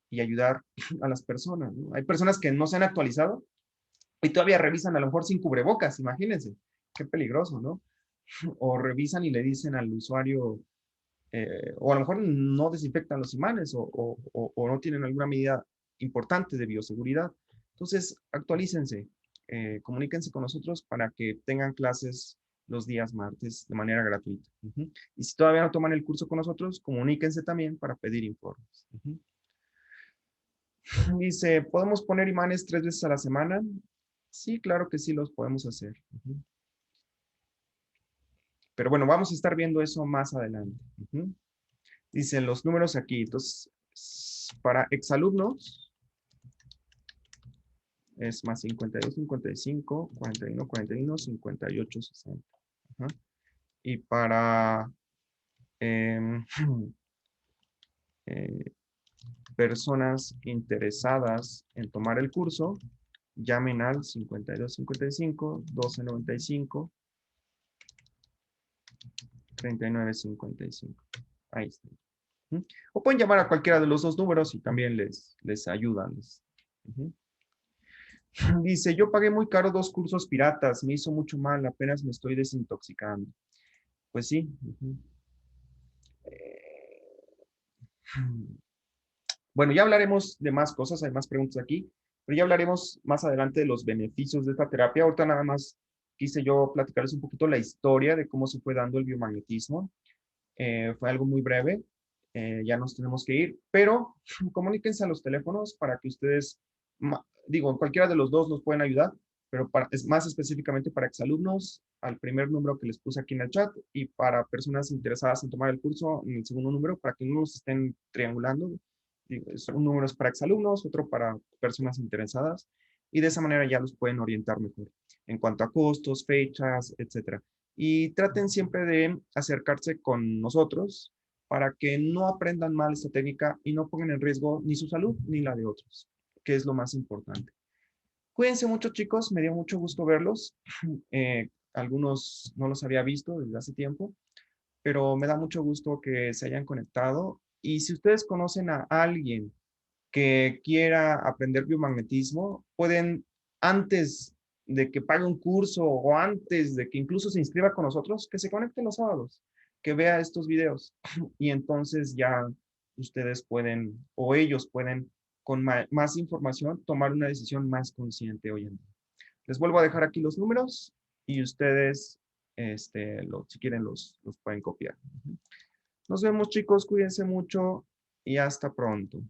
y ayudar a las personas, ¿no? Hay personas que no se han actualizado y todavía revisan a lo mejor sin cubrebocas, imagínense, qué peligroso, ¿no? O revisan y le dicen al usuario, o a lo mejor no desinfectan los imanes o no tienen alguna medida importante de bioseguridad. Entonces, actualícense, comuníquense con nosotros para que tengan clases los días martes de manera gratuita. Y si todavía no toman el curso con nosotros, comuníquense también para pedir informes. Dice, ¿podemos poner imanes 3 veces a la semana? Sí, claro que sí los podemos hacer. Pero bueno, vamos a estar viendo eso más adelante. Dicen los números aquí. Entonces, para exalumnos es más 52, 55, 41, 41, 58, 60. Y para personas interesadas en tomar el curso, llamen al 52 55 12 95 39 55. Ahí está. O pueden llamar a cualquiera de los dos números y también les ayudan. Dice, yo pagué muy caro 2 cursos piratas, me hizo mucho mal, apenas me estoy desintoxicando. Pues sí. Ujú. Bueno, ya hablaremos de más cosas, hay más preguntas aquí, pero ya hablaremos más adelante de los beneficios de esta terapia. Ahorita nada más quise yo platicarles un poquito la historia de cómo se fue dando el biomagnetismo. Fue algo muy breve, ya nos tenemos que ir, pero comuníquense a los teléfonos para que ustedes, digo, cualquiera de los dos nos pueden ayudar, pero es más específicamente para exalumnos, al primer número que les puse aquí en el chat, y para personas interesadas en tomar el curso, en el segundo número, para que no nos estén triangulando. Digo, un número es para exalumnos, otro para personas interesadas, y de esa manera ya los pueden orientar mejor en cuanto a costos, fechas, etcétera. Y traten siempre de acercarse con nosotros para que no aprendan mal esta técnica y no pongan en riesgo ni su salud ni la de otros, que es lo más importante. Cuídense mucho, chicos, me dio mucho gusto verlos. Algunos no los había visto desde hace tiempo, pero me da mucho gusto que se hayan conectado. Y si ustedes conocen a alguien que quiera aprender biomagnetismo, pueden, antes de que pague un curso o antes de que incluso se inscriba con nosotros, que se conecte los sábados, que vea estos videos y entonces ya ustedes pueden o ellos pueden con más información tomar una decisión más consciente hoy en día. Les vuelvo a dejar aquí los números y ustedes, si quieren, los pueden copiar. Nos vemos, chicos, cuídense mucho y hasta pronto.